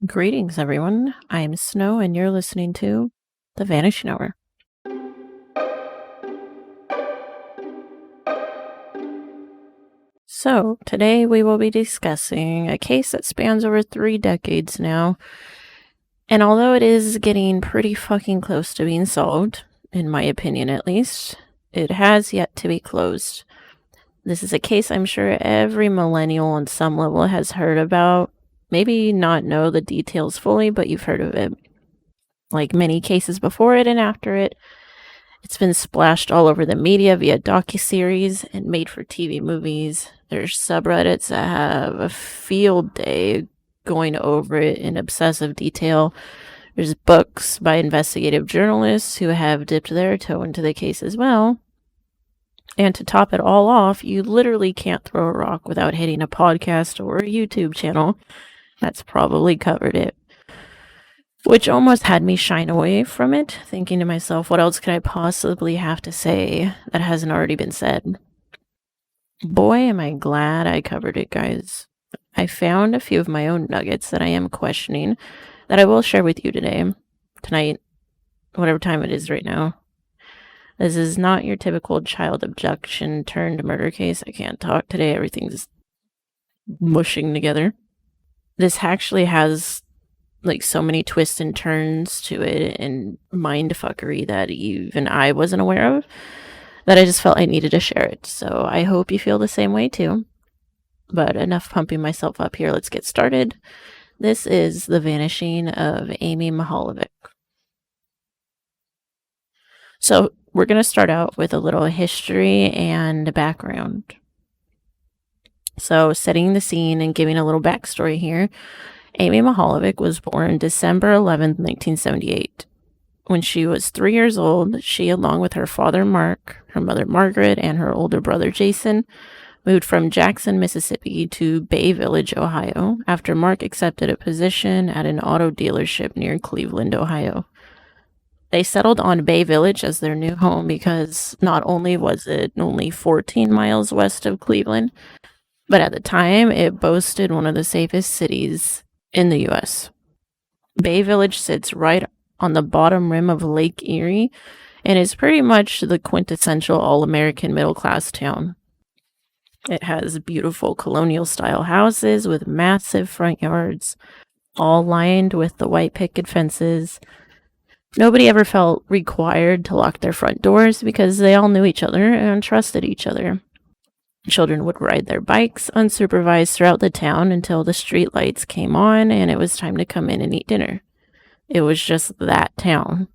Greetings, everyone. I am Snow, and you're listening to The Vanishing Hour. So, today we will be discussing a case that spans over 3 decades now. And although it is getting pretty fucking close to being solved, in my opinion at least, it has yet to be closed. This is a case I'm sure every millennial on some level has heard about. Maybe not know the details fully, but you've heard of it. Like many cases before it and after it, it's been splashed all over the media via docuseries and made-for-TV movies. There's subreddits that have a field day going over it in obsessive detail. There's books by investigative journalists who have dipped their toe into the case as well. And to top it all off, you literally can't throw a rock without hitting a podcast or a YouTube channel that's probably covered it. Which almost had me shine away from it, thinking to myself, what else could I possibly have to say that hasn't already been said? Boy, am I glad I covered it, guys. I found a few of my own nuggets that I am questioning that I will share with you today, tonight, whatever time it is right now. This is not your typical child abduction turned murder case. I can't talk today. Everything's mushing together. This actually has like so many twists and turns to it and mind fuckery that even I wasn't aware of, that I just felt I needed to share it. So I hope you feel the same way too. But enough pumping myself up here. Let's get started. This is The Vanishing of Amy Mihaljevic. So we're going to start out with a little history and background. So setting the scene and giving a little backstory here. Amy Mihaljevic was born December 11th, 1978. When she was 3 years old, she, along with her father Mark, her mother Margaret, and her older brother Jason, moved from Jackson, Mississippi to Bay Village, Ohio, after Mark accepted a position at an auto dealership near Cleveland, Ohio. They settled on Bay Village as their new home because not only was it only 14 miles west of Cleveland, but at the time it boasted one of the safest cities in the U.S. Bay Village sits right on the bottom rim of Lake Erie and is pretty much the quintessential all-American middle-class town. It has beautiful colonial-style houses with massive front yards, all lined with the white picket fences. Nobody ever felt required to lock their front doors because they all knew each other and trusted each other. Children would ride their bikes unsupervised throughout the town until the street lights came on and it was time to come in and eat dinner. It was just that town.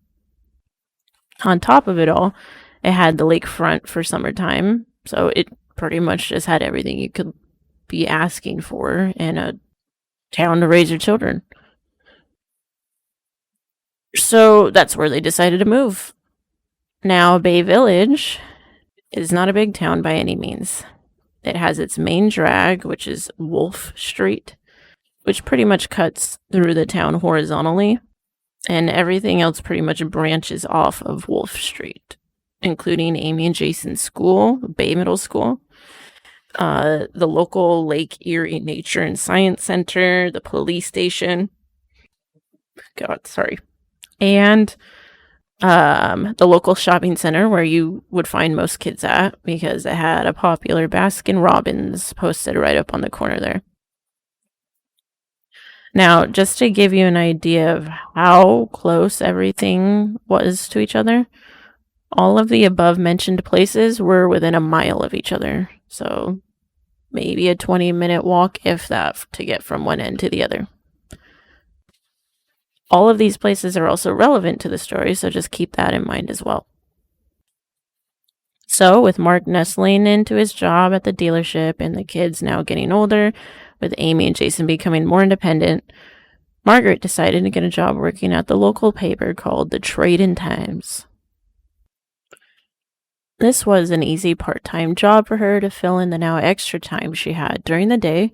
On top of it all, it had the lakefront for summertime, so it pretty much just had everything you could be asking for in a town to raise your children. So that's where they decided to move. Now, Bay Village is not a big town by any means. It has its main drag, which is Wolf Street, which pretty much cuts through the town horizontally, and everything else pretty much branches off of Wolf Street, including Amy and Jason's school, Bay Middle School, the local Lake Erie Nature and Science Center, the police station, and the local shopping center where you would find most kids at, because it had a popular Baskin-Robbins posted right up on the corner there. Now, just to give you an idea of how close everything was to each other, all of the above-mentioned places were within a mile of each other, so maybe a 20-minute walk, if that, to get from one end to the other. All of these places are also relevant to the story, so just keep that in mind as well. So, with Mark nestling into his job at the dealership and the kids now getting older, with Amy and Jason becoming more independent, Margaret decided to get a job working at the local paper called the Trade-in-Times. This was an easy part-time job for her to fill in the now extra time she had during the day,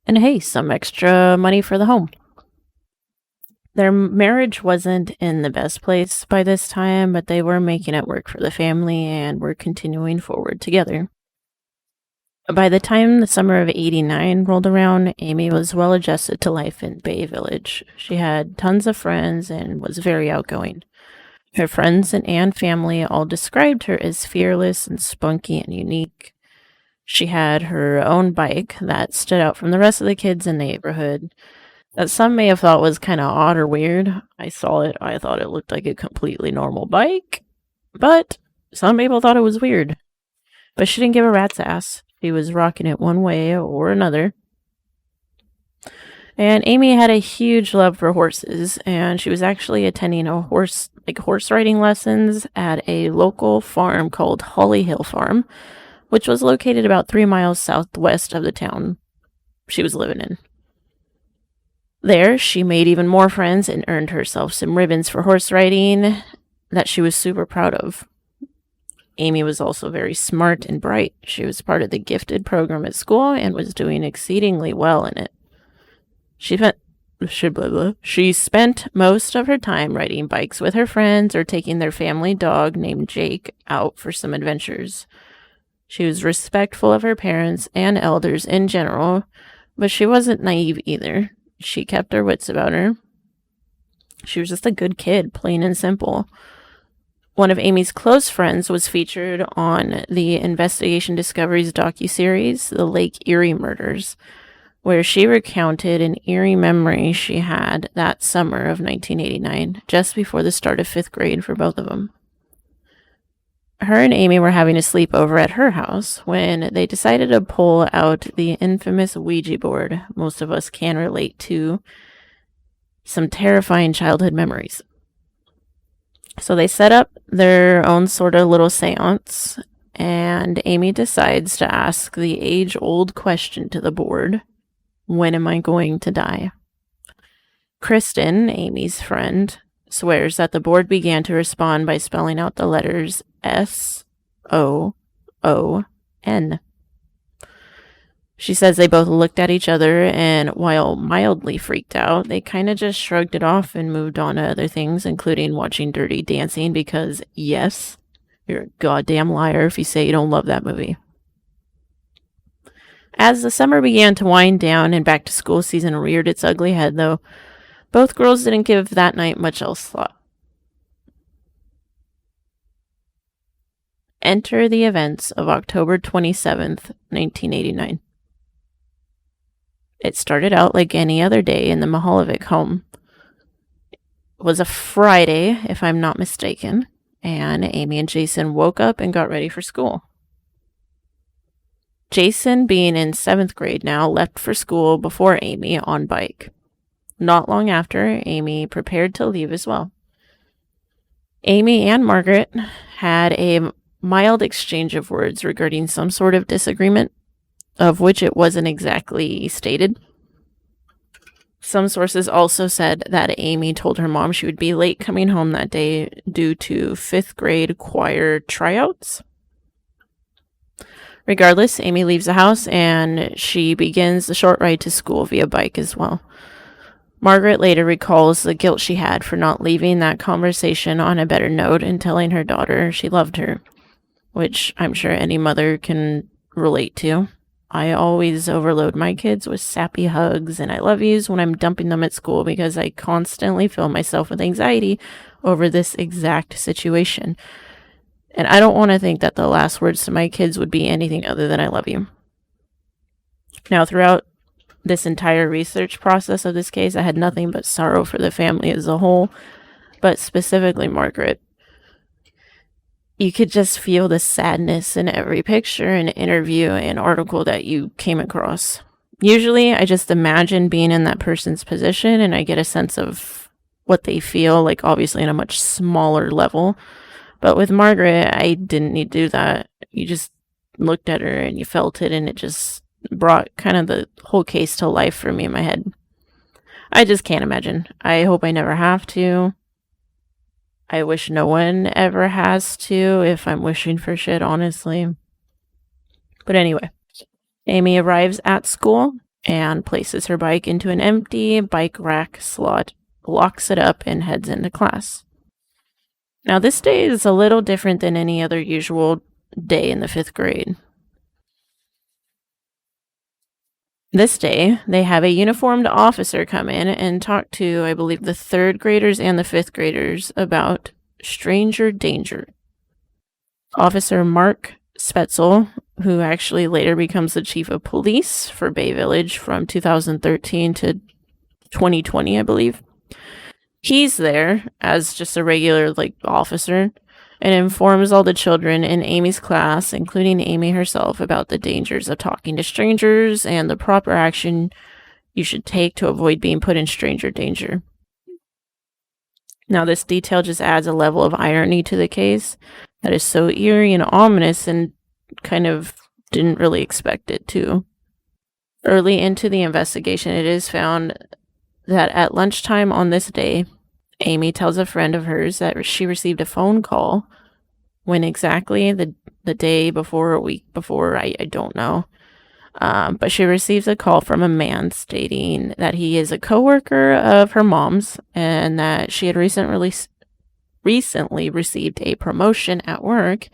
and hey, some extra money for the home. Their marriage wasn't in the best place by this time, but they were making it work for the family and were continuing forward together. By the time the summer of '89 rolled around, Amy was well adjusted to life in Bay Village. She had tons of friends and was very outgoing. Her friends and family all described her as fearless and spunky and unique. She had her own bike that stood out from the rest of the kids in the neighborhood, that some may have thought was kind of odd or weird. I saw it, I thought it looked like a completely normal bike, but some people thought it was weird. But she didn't give a rat's ass. She was rocking it one way or another. And Amy had a huge love for horses, and she was actually attending horse riding lessons at a local farm called Holly Hill Farm, which was located about 3 miles southwest of the town she was living in. There, she made even more friends and earned herself some ribbons for horse riding that she was super proud of. Amy was also very smart and bright. She was part of the gifted program at school and was doing exceedingly well in it. She spent most of her time riding bikes with her friends or taking their family dog named Jake out for some adventures. She was respectful of her parents and elders in general, but she wasn't naive either. She kept her wits about her. She was just a good kid, plain and simple. One of Amy's close friends was featured on the Investigation Discovery's docuseries, The Lake Erie Murders, where she recounted an eerie memory she had that summer of 1989, just before the start of 5th grade for both of them. Her and Amy were having a sleepover at her house when they decided to pull out the infamous Ouija board most of us can relate to some terrifying childhood memories. So they set up their own sort of little seance, and Amy decides to ask the age-old question to the board, when am I going to die? Kristen, Amy's friend, swears that the board began to respond by spelling out the letters S-O-O-N. She says they both looked at each other, and while mildly freaked out, they kind of just shrugged it off and moved on to other things, including watching Dirty Dancing, because, yes, you're a goddamn liar if you say you don't love that movie. As the summer began to wind down and back to school season reared its ugly head, though, both girls didn't give that night much else thought. Enter the events of October 27th, 1989. It started out like any other day in the Mihaljevic home. It was a Friday, if I'm not mistaken, and Amy and Jason woke up and got ready for school. Jason, being in 7th grade now, left for school before Amy on bike. Not long after, Amy prepared to leave as well. Amy and Margaret had a mild exchange of words regarding some sort of disagreement, of which it wasn't exactly stated. Some sources also said that Amy told her mom she would be late coming home that day due to 5th grade choir tryouts. Regardless, Amy leaves the house and she begins the short ride to school via bike as well. Margaret later recalls the guilt she had for not leaving that conversation on a better note and telling her daughter she loved her, which I'm sure any mother can relate to. I always overload my kids with sappy hugs and I love yous when I'm dumping them at school because I constantly fill myself with anxiety over this exact situation. And I don't want to think that the last words to my kids would be anything other than I love you. Now, throughout this entire research process of this case, I had nothing but sorrow for the family as a whole, but specifically Margaret. You could just feel the sadness in every picture and interview and article that you came across. Usually, I just imagine being in that person's position and I get a sense of what they feel, like obviously on a much smaller level. But with Margaret, I didn't need to do that. You just looked at her and you felt it, and it just brought kind of the whole case to life for me in my head. I just can't imagine. I hope I never have to. I wish no one ever has to, if I'm wishing for shit, honestly. But anyway, Amy arrives at school and places her bike into an empty bike rack slot, locks it up, and heads into class. Now, this day is a little different than any other usual day in the 5th grade. This day, they have a uniformed officer come in and talk to, I believe, the 3rd graders and the 5th graders about stranger danger. Officer Mark Spetzel, who actually later becomes the chief of police for Bay Village from 2013 to 2020, I believe. He's there as just a regular, officer and informs all the children in Amy's class, including Amy herself, about the dangers of talking to strangers and the proper action you should take to avoid being put in stranger danger. Now, this detail just adds a level of irony to the case that is so eerie and ominous and kind of didn't really expect it to. Early into the investigation, it is found that at lunchtime on this day, Amy tells a friend of hers that she received a phone call. When exactly, the day before, a week before, I don't know. But she receives a call from a man stating that he is a coworker of her mom's and that she had recently received a promotion at work.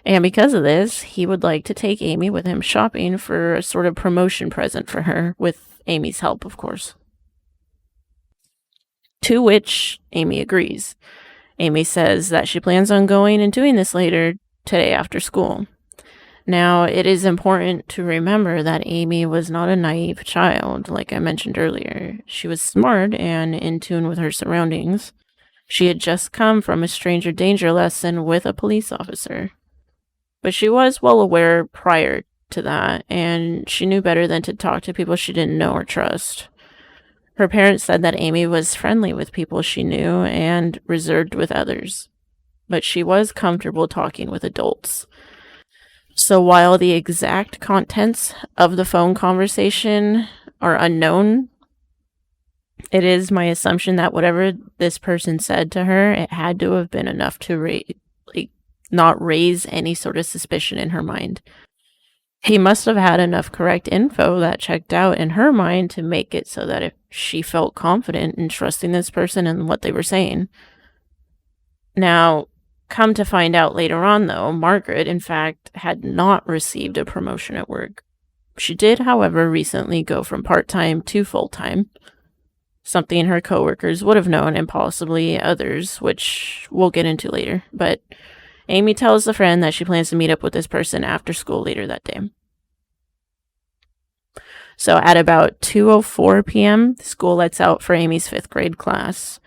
And because of this, he would like to take Amy with him shopping for a sort of promotion present for her, with Amy's help, of course. To which Amy agrees. Amy says that she plans on going and doing this later today after school. Now, it is important to remember that Amy was not a naive child, like I mentioned earlier. She was smart and in tune with her surroundings. She had just come from a stranger danger lesson with a police officer. But she was well aware prior to that, and she knew better than to talk to people she didn't know or trust. Her parents said that Amy was friendly with people she knew and reserved with others, but she was comfortable talking with adults. So while the exact contents of the phone conversation are unknown, it is my assumption that whatever this person said to her, it had to have been enough to not raise any sort of suspicion in her mind. He must have had enough correct info that checked out in her mind to make it so that if she felt confident in trusting this person and what they were saying. Now, come to find out later on, though, Margaret, in fact, had not received a promotion at work. She did, however, recently go from part-time to full-time, something her coworkers would have known and possibly others, which we'll get into later. But Amy tells a friend that she plans to meet up with this person after school later that day. So at about 2:04 p.m., school lets out for Amy's 5th grade class.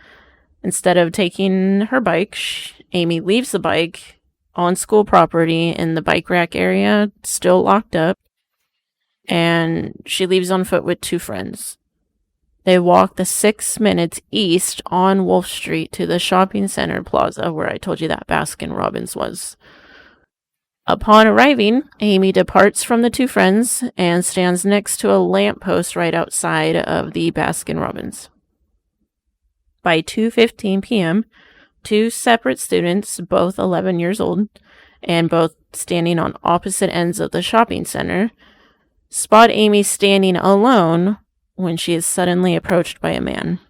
Instead of taking her bike, Amy leaves the bike on school property in the bike rack area, still locked up, and she leaves on foot with 2 friends. They walk the 6 minutes east on Wolf Street to the shopping center plaza where I told you that Baskin-Robbins was. Upon arriving, Amy departs from the 2 friends and stands next to a lamppost right outside of the Baskin-Robbins. By 2:15 p.m., 2 separate students, both 11 years old, and both standing on opposite ends of the shopping center, spot Amy standing alone when she is suddenly approached by a man.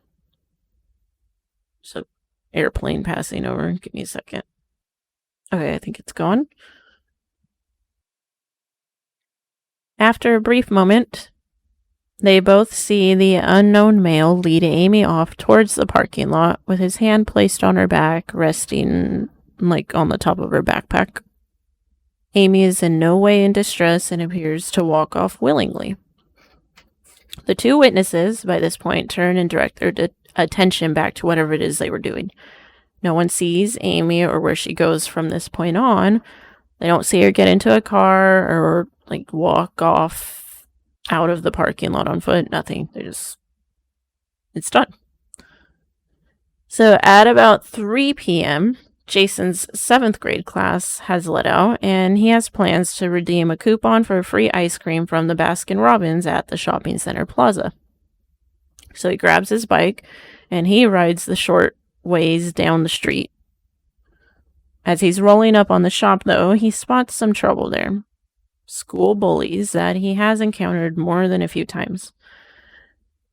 So, airplane passing over. Give me a second. Okay, I think it's gone. After a brief moment, they both see the unknown male lead Amy off towards the parking lot with his hand placed on her back, resting on the top of her backpack. Amy is in no way in distress and appears to walk off willingly. The 2 witnesses, by this point, turn and direct their attention back to whatever it is they were doing. No one sees Amy or where she goes from this point on. They don't see her get into a car or walk off out of the parking lot on foot. Nothing. It's done. So at about 3 p.m., Jason's 7th grade class has let out, and he has plans to redeem a coupon for free ice cream from the Baskin-Robbins at the shopping center plaza. So he grabs his bike, and he rides the short ways down the street. As he's rolling up on the shop, though, he spots some trouble there. School bullies that he has encountered more than a few times.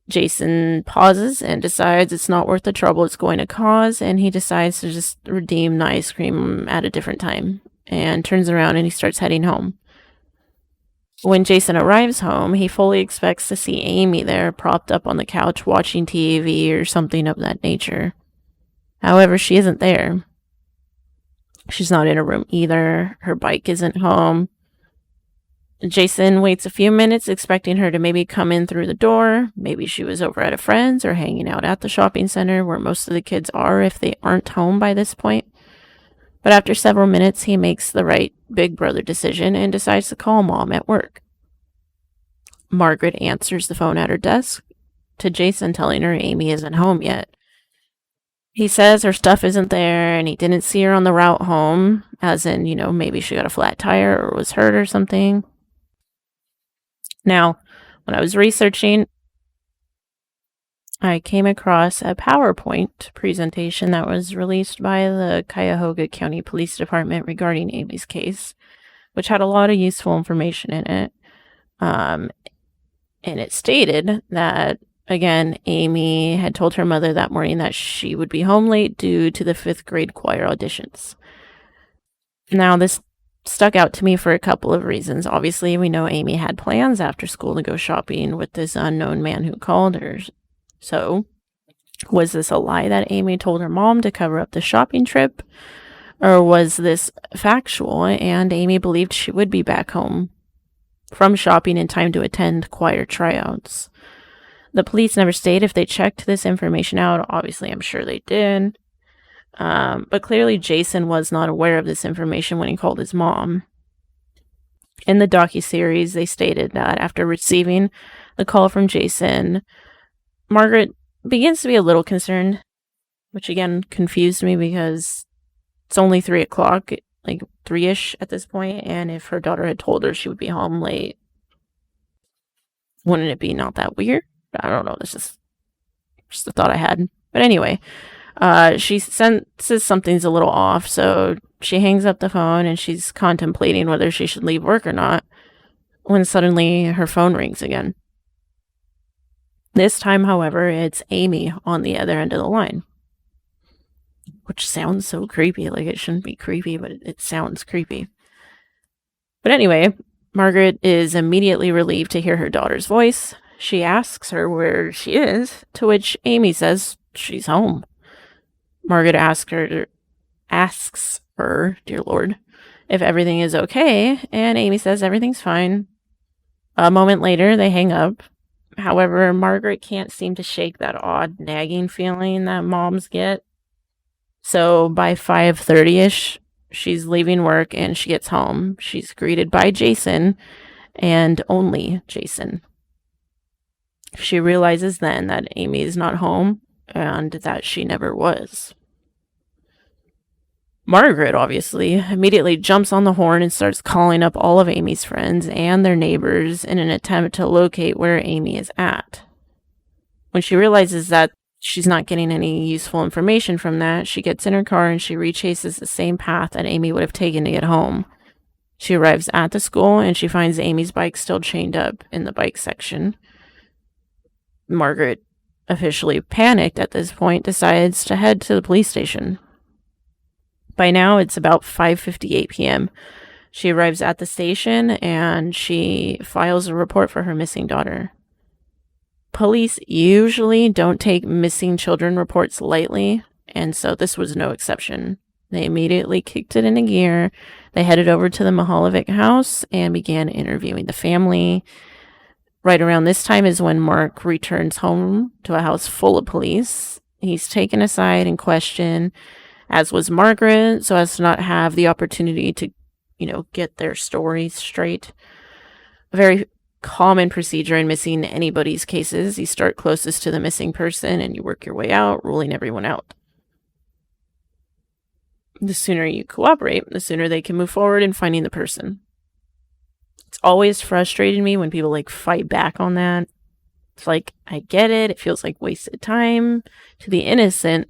Jason pauses and decides it's not worth the trouble it's going to cause, and he decides to just redeem the ice cream at a different time, and turns around and he starts heading home. When Jason arrives home, he fully expects to see Amy there, propped up on the couch watching TV or something of that nature. However, she isn't there. She's not in her room either. Her bike isn't home. Jason waits a few minutes, expecting her to maybe come in through the door. Maybe she was over at a friend's or hanging out at the shopping center where most of the kids are if they aren't home by this point. But after several minutes, he makes the right big brother decision and decides to call Mom at work. Margaret answers the phone at her desk to Jason, telling her Amy isn't home yet. He says her stuff isn't there and he didn't see her on the route home, as in, maybe she got a flat tire or was hurt or something. Now, when I was researching, I came across a PowerPoint presentation that was released by the Cuyahoga County Police Department regarding Amy's case, which had a lot of useful information in it. And it stated that, again, Amy had told her mother that morning that she would be home late due to the 5th grade choir auditions. Now, this stuck out to me for a couple of reasons. Obviously, we know Amy had plans after school to go shopping with this unknown man who called her. So, was this a lie that Amy told her mom to cover up the shopping trip? Or was this factual and Amy believed she would be back home from shopping in time to attend choir tryouts? The police never stated if they checked this information out. Obviously, I'm sure they did. But clearly Jason was not aware of this information when he called his mom. In the docuseries, they stated that after receiving the call from Jason, Margaret begins to be a little concerned, which again confused me because it's only 3 o'clock, like 3-ish at this point, and if her daughter had told her she would be home late, wouldn't it be not that weird? I don't know, this is just a thought I had. But anyway, she senses something's a little off, so she hangs up the phone and she's contemplating whether she should leave work or not, when suddenly her phone rings again. This time, however, it's Amy on the other end of the line, which sounds so creepy. Like, it shouldn't be creepy, but it sounds creepy. But anyway, Margaret is immediately relieved to hear her daughter's voice. She asks her where she is, to which Amy says she's home. Margaret asks her, dear Lord, if everything is okay, and Amy says everything's fine. A moment later, they hang up. However, Margaret can't seem to shake that odd nagging feeling that moms get. So by 5:30-ish, she's leaving work and she gets home. She's greeted by Jason, and only Jason. She realizes then that Amy is not home and that she never was. Margaret, obviously, immediately jumps on the horn and starts calling up all of Amy's friends and their neighbors in an attempt to locate where Amy is at. When she realizes that she's not getting any useful information from that, she gets in her car and she rechases the same path that Amy would have taken to get home. She arrives at the school and she finds Amy's bike still chained up in the bike section. Margaret, officially panicked at this point, decides to head to the police station. By now, it's about 5:58 p.m. She arrives at the station and she files a report for her missing daughter. Police usually don't take missing children reports lightly, and so this was no exception. They immediately kicked it into gear. They headed over to the Mihaljevic house and began interviewing the family. Right around this time is when Mark returns home to a house full of police. He's taken aside and questioned, as was Margaret, so as to not have the opportunity to, get their stories straight. A very common procedure in missing anybody's cases. You start closest to the missing person and you work your way out, ruling everyone out. The sooner you cooperate, the sooner they can move forward in finding the person. It's always frustrated me when people fight back on that. It's like, I get it. It feels like wasted time to the innocent,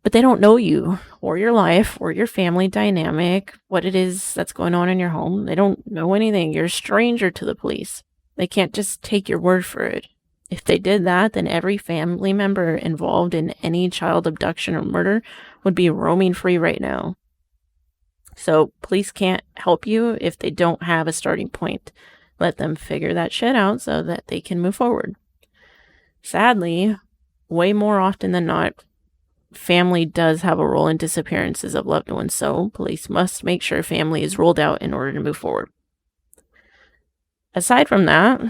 but they don't know you or your life or your family dynamic, what it is that's going on in your home. They don't know anything. You're a stranger to the police. They can't just take your word for it. If they did that, then every family member involved in any child abduction or murder would be roaming free right now. So police can't help you if they don't have a starting point. Let them figure that shit out so that they can move forward. Sadly, way more often than not, family does have a role in disappearances of loved ones, so police must make sure family is ruled out in order to move forward. Aside from that,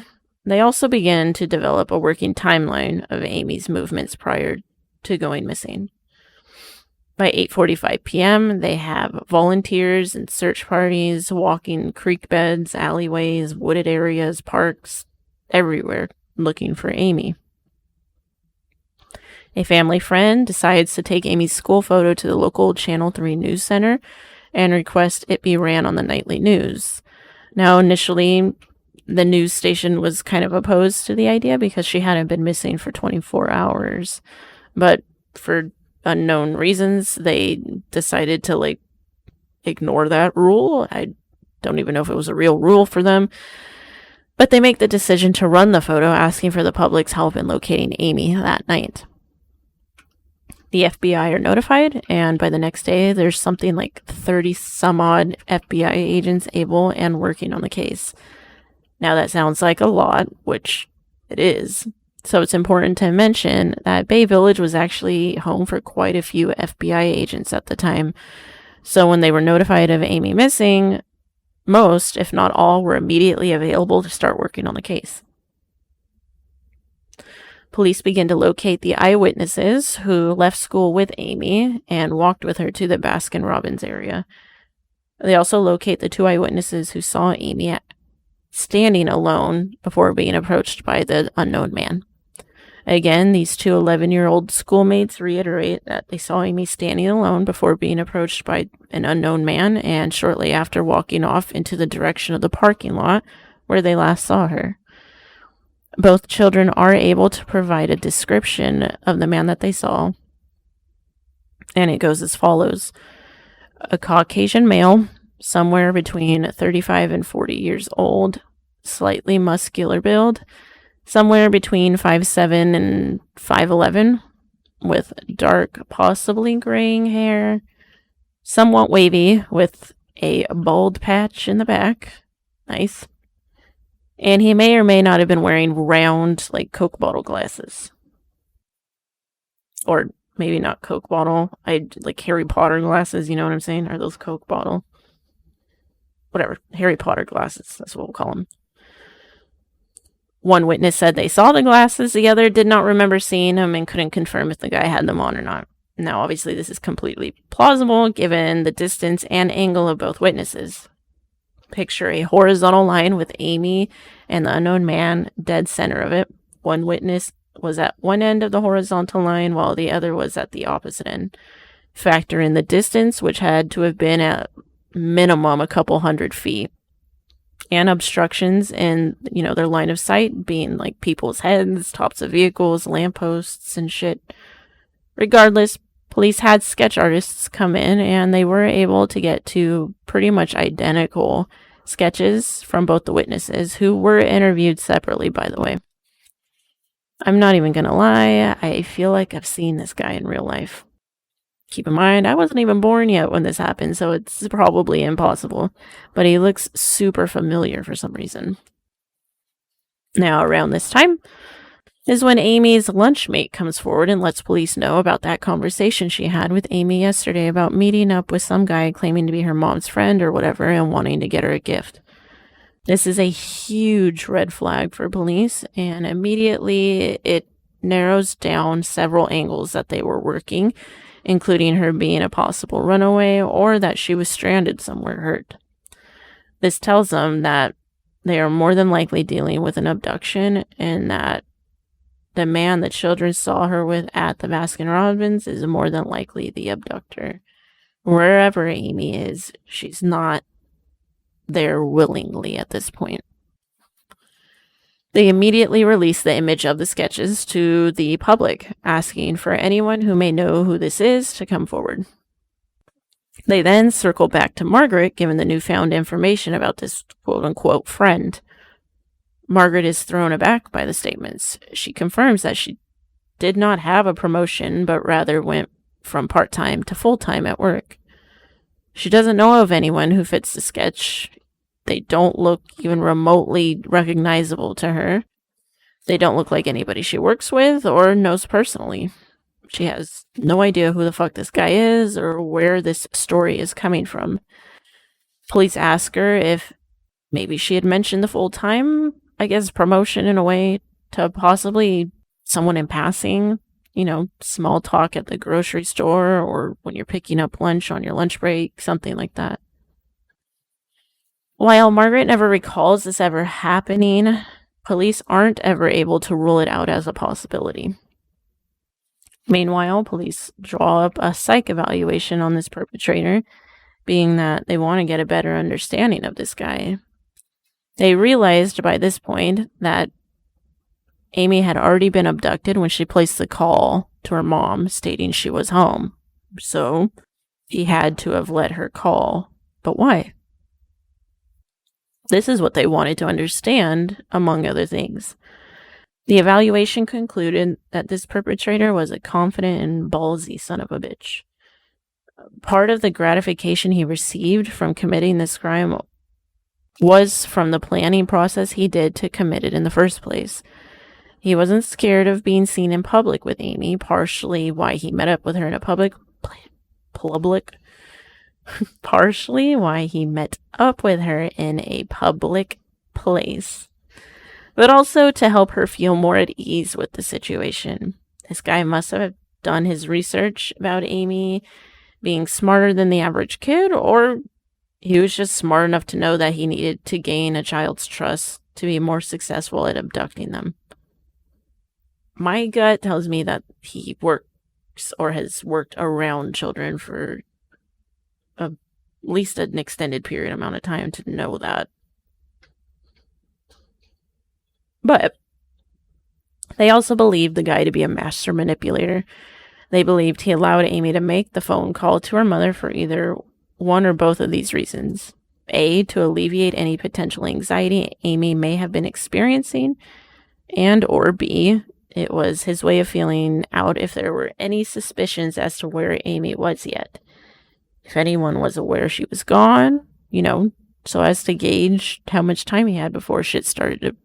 they also began to develop a working timeline of Amy's movements prior to going missing. By 8:45 p.m., they have volunteers and search parties walking creek beds, alleyways, wooded areas, parks, everywhere looking for Amy. A family friend decides to take Amy's school photo to the local Channel 3 news center and request it be ran on the nightly news. Now, initially, the news station was kind of opposed to the idea because she hadn't been missing for 24 hours. But for unknown reasons, they decided to, ignore that rule. I don't even know if it was a real rule for them. But they make the decision to run the photo, asking for the public's help in locating Amy that night. The FBI are notified, and by the next day, there's something like 30 some odd FBI agents able and working on the case. Now that sounds like a lot, which it is. So it's important to mention that Bay Village was actually home for quite a few FBI agents at the time. So when they were notified of Amy missing, most, if not all, were immediately available to start working on the case. Police begin to locate the eyewitnesses who left school with Amy and walked with her to the Baskin-Robbins area. They also locate the 2 eyewitnesses who saw Amy standing alone before being approached by the unknown man. Again, these 2 11-year-old schoolmates reiterate that they saw Amy standing alone before being approached by an unknown man and shortly after walking off into the direction of the parking lot where they last saw her. Both children are able to provide a description of the man that they saw, and it goes as follows. A Caucasian male, somewhere between 35 and 40 years old, slightly muscular build, somewhere between 5'7" and 5'11", with dark, possibly graying hair, somewhat wavy, with a bald patch in the back. Nice. And he may or may not have been wearing round, Coke bottle glasses. Or maybe not Coke bottle. Harry Potter glasses, you know what I'm saying? Are those Coke bottle? Whatever. Harry Potter glasses. That's what we'll call them. One witness said they saw the glasses. The other did not remember seeing them and couldn't confirm if the guy had them on or not. Now, obviously, this is completely plausible given the distance and angle of both witnesses. Picture a horizontal line with Amy and the unknown man dead center of it. One witness was at one end of the horizontal line while the other was at the opposite end. Factor in the distance, which had to have been at minimum a couple 100 feet. And obstructions in, their line of sight being people's heads, tops of vehicles, lampposts, and shit. Regardless, police had sketch artists come in and they were able to get to pretty much identical sketches from both the witnesses, who were interviewed separately, by the way. I'm not even gonna lie, I feel like I've seen this guy in real life. Keep in mind, I wasn't even born yet when this happened, so it's probably impossible, but he looks super familiar for some reason. Now, around this time is when Amy's lunchmate comes forward and lets police know about that conversation she had with Amy yesterday about meeting up with some guy claiming to be her mom's friend or whatever and wanting to get her a gift. This is a huge red flag for police, and immediately it narrows down several angles that they were working, including her being a possible runaway or that she was stranded somewhere hurt. This tells them that they are more than likely dealing with an abduction and that the man the children saw her with at the Baskin-Robbins is more than likely the abductor. Wherever Amy is, she's not there willingly at this point. They immediately release the image of the sketches to the public, asking for anyone who may know who this is to come forward. They then circle back to Margaret, given the newfound information about this quote-unquote friend. Margaret is thrown aback by the statements. She confirms that she did not have a promotion, but rather went from part-time to full-time at work. She doesn't know of anyone who fits the sketch, They don't look even remotely recognizable to her. They don't look like anybody she works with or knows personally. She has no idea who the fuck this guy is or where this story is coming from. Police ask her if maybe she had mentioned the full-time, I guess, promotion in a way to possibly someone in passing, small talk at the grocery store or when you're picking up lunch on your lunch break, something like that. While Margaret never recalls this ever happening, police aren't ever able to rule it out as a possibility. Meanwhile, police draw up a psych evaluation on this perpetrator, being that they want to get a better understanding of this guy. They realized by this point that Amy had already been abducted when she placed the call to her mom stating she was home. So he had to have let her call. But why? This is what they wanted to understand, among other things. The evaluation concluded that this perpetrator was a confident and ballsy son of a bitch. Part of the gratification he received from committing this crime was from the planning process he did to commit it in the first place. He wasn't scared of being seen in public with Amy, partially why he met up with her in a partially why he met up with her in a public place, but also to help her feel more at ease with the situation. This guy must have done his research about Amy being smarter than the average kid, or he was just smart enough to know that he needed to gain a child's trust to be more successful at abducting them. My gut tells me that he works or has worked around children for at least an extended period amount of time to know that. But they also believed the guy to be a master manipulator. They believed he allowed Amy to make the phone call to her mother for either one or both of these reasons. A, to alleviate any potential anxiety Amy may have been experiencing, and or B, it was his way of feeling out if there were any suspicions as to where Amy was yet. If anyone was aware she was gone, so as to gauge how much time he had before shit started to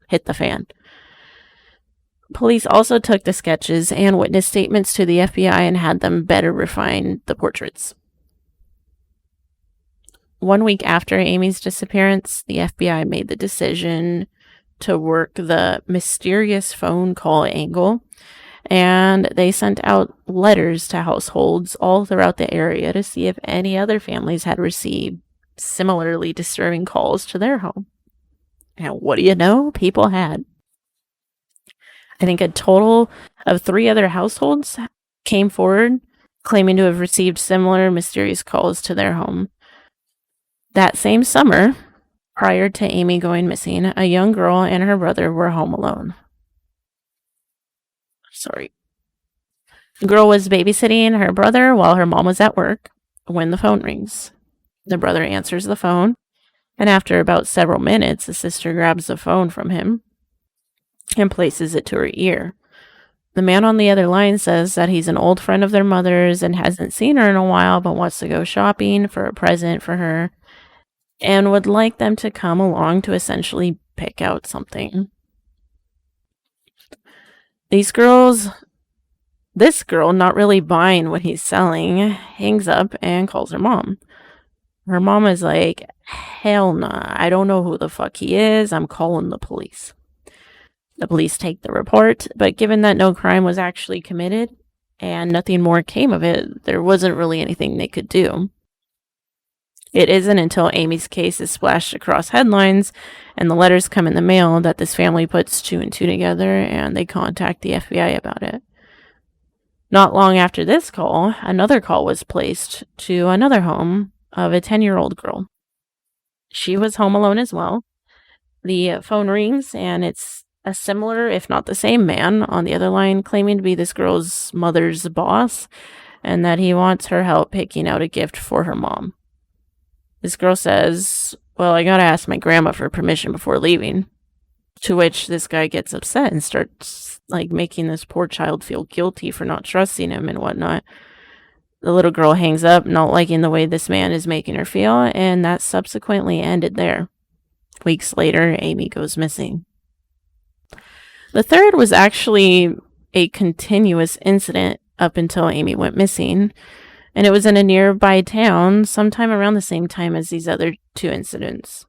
hit the fan. Police also took the sketches and witness statements to the FBI and had them better refine the portraits. 1 week after Amy's disappearance, the FBI made the decision to work the mysterious phone call angle, and they sent out letters to households all throughout the area to see if any other families had received similarly disturbing calls to their home. And what do you know? People had. I think a total of 3 other households came forward claiming to have received similar mysterious calls to their home. That same summer, prior to Amy going missing, a young girl and her brother were home alone. The girl was babysitting her brother while her mom was at work when the phone rings. The brother answers the phone, and after about several minutes, the sister grabs the phone from him and places it to her ear. The man on the other line says that he's an old friend of their mother's and hasn't seen her in a while, but wants to go shopping for a present for her and would like them to come along to essentially pick out something. This girl, not really buying what he's selling, hangs up and calls her mom. Her mom is like, hell nah, I don't know who the fuck he is, I'm calling the police. The police take the report, but given that no crime was actually committed and nothing more came of it, there wasn't really anything they could do. It isn't until Amy's case is splashed across headlines and the letters come in the mail that this family puts 2 and 2 together and they contact the FBI about it. Not long after this call, another call was placed to another home of a 10-year-old girl. She was home alone as well. The phone rings and it's a similar, if not the same man on the other line claiming to be this girl's mother's boss and that he wants her help picking out a gift for her mom. This girl says, well, I gotta ask my grandma for permission before leaving. To which this guy gets upset and starts making this poor child feel guilty for not trusting him and whatnot. The little girl hangs up, not liking the way this man is making her feel, and that subsequently ended there. Weeks later, Amy goes missing. The third was actually a continuous incident up until Amy went missing, and it was in a nearby town sometime around the same time as these other two incidents.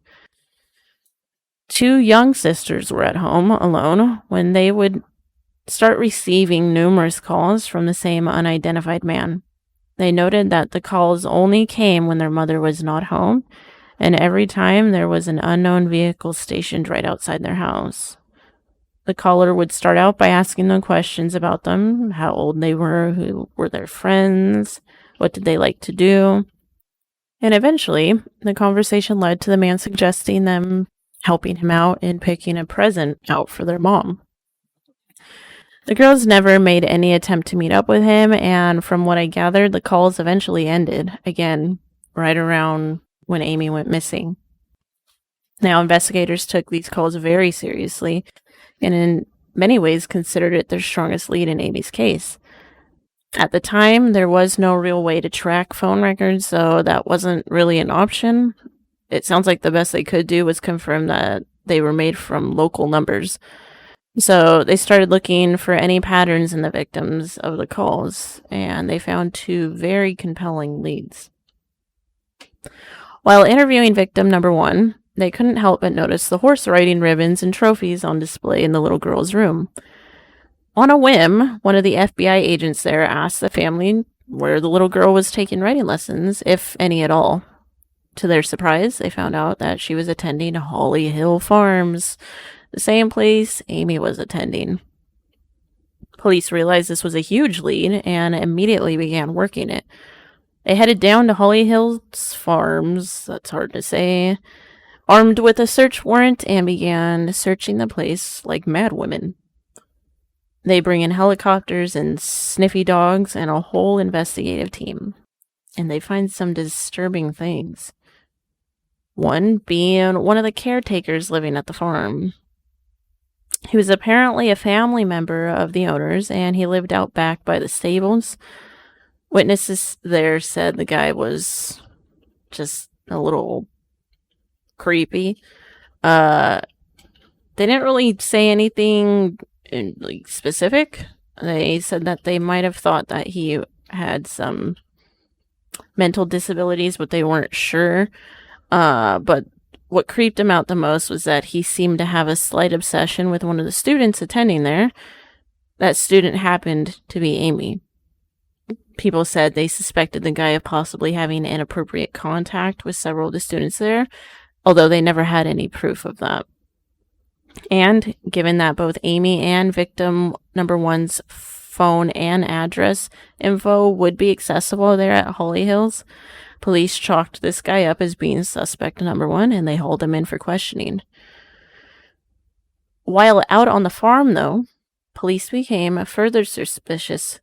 Two young sisters were at home alone when they would start receiving numerous calls from the same unidentified man. They noted that the calls only came when their mother was not home, and every time there was an unknown vehicle stationed right outside their house. The caller would start out by asking them questions about them, how old they were, who were their friends, what did they like to do. And eventually, the conversation led to the man suggesting them helping him out in picking a present out for their mom. The girls never made any attempt to meet up with him, and from what I gathered, the calls eventually ended, again, right around when Amy went missing. Now, investigators took these calls very seriously, and in many ways considered it their strongest lead in Amy's case. At the time, there was no real way to track phone records, so that wasn't really an option. It sounds like the best they could do was confirm that they were made from local numbers. So they started looking for any patterns in the victims of the calls, and they found two very compelling leads. While interviewing victim number 1, they couldn't help but notice the horse riding ribbons and trophies on display in the little girl's room. On a whim, one of the FBI agents there asked the family where the little girl was taking riding lessons, if any at all. To their surprise, they found out that she was attending Holly Hill Farms, the same place Amy was attending. Police realized this was a huge lead and immediately began working it. They headed down to Holly Hills Farms, that's hard to say, armed with a search warrant, and began searching the place like madwomen. They bring in helicopters and sniffy dogs and a whole investigative team, and they find some disturbing things. One being one of the caretakers living at the farm. He was apparently a family member of the owners, and he lived out back by the stables. Witnesses there said the guy was just a little creepy. They didn't really say anything specific. They said that they might have thought that he had some mental disabilities, but they weren't sure. But what creeped him out the most was that he seemed to have a slight obsession with one of the students attending there. That student happened to be Amy. People said they suspected the guy of possibly having inappropriate contact with several of the students there, although they never had any proof of that. And given that both Amy and victim number 1's phone and address info would be accessible there at Holly Hills, police chalked this guy up as being suspect number 1, and they hauled him in for questioning. While out on the farm, though, police became further suspicious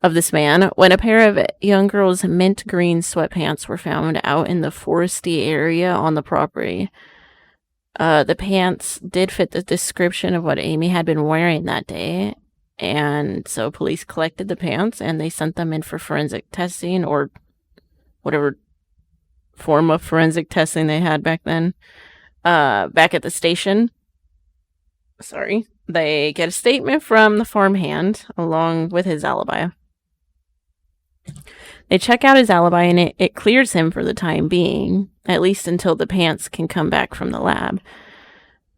of this man when a pair of young girls' mint green sweatpants were found out in the foresty area on the property. The pants did fit the description of what Amy had been wearing that day, and so police collected the pants and they sent them in for forensic testing, or whatever form of forensic testing they had back then. Back at the station, they get a statement from the farmhand along with his alibi. They check out his alibi and it clears him for the time being, at least until the pants can come back from the lab.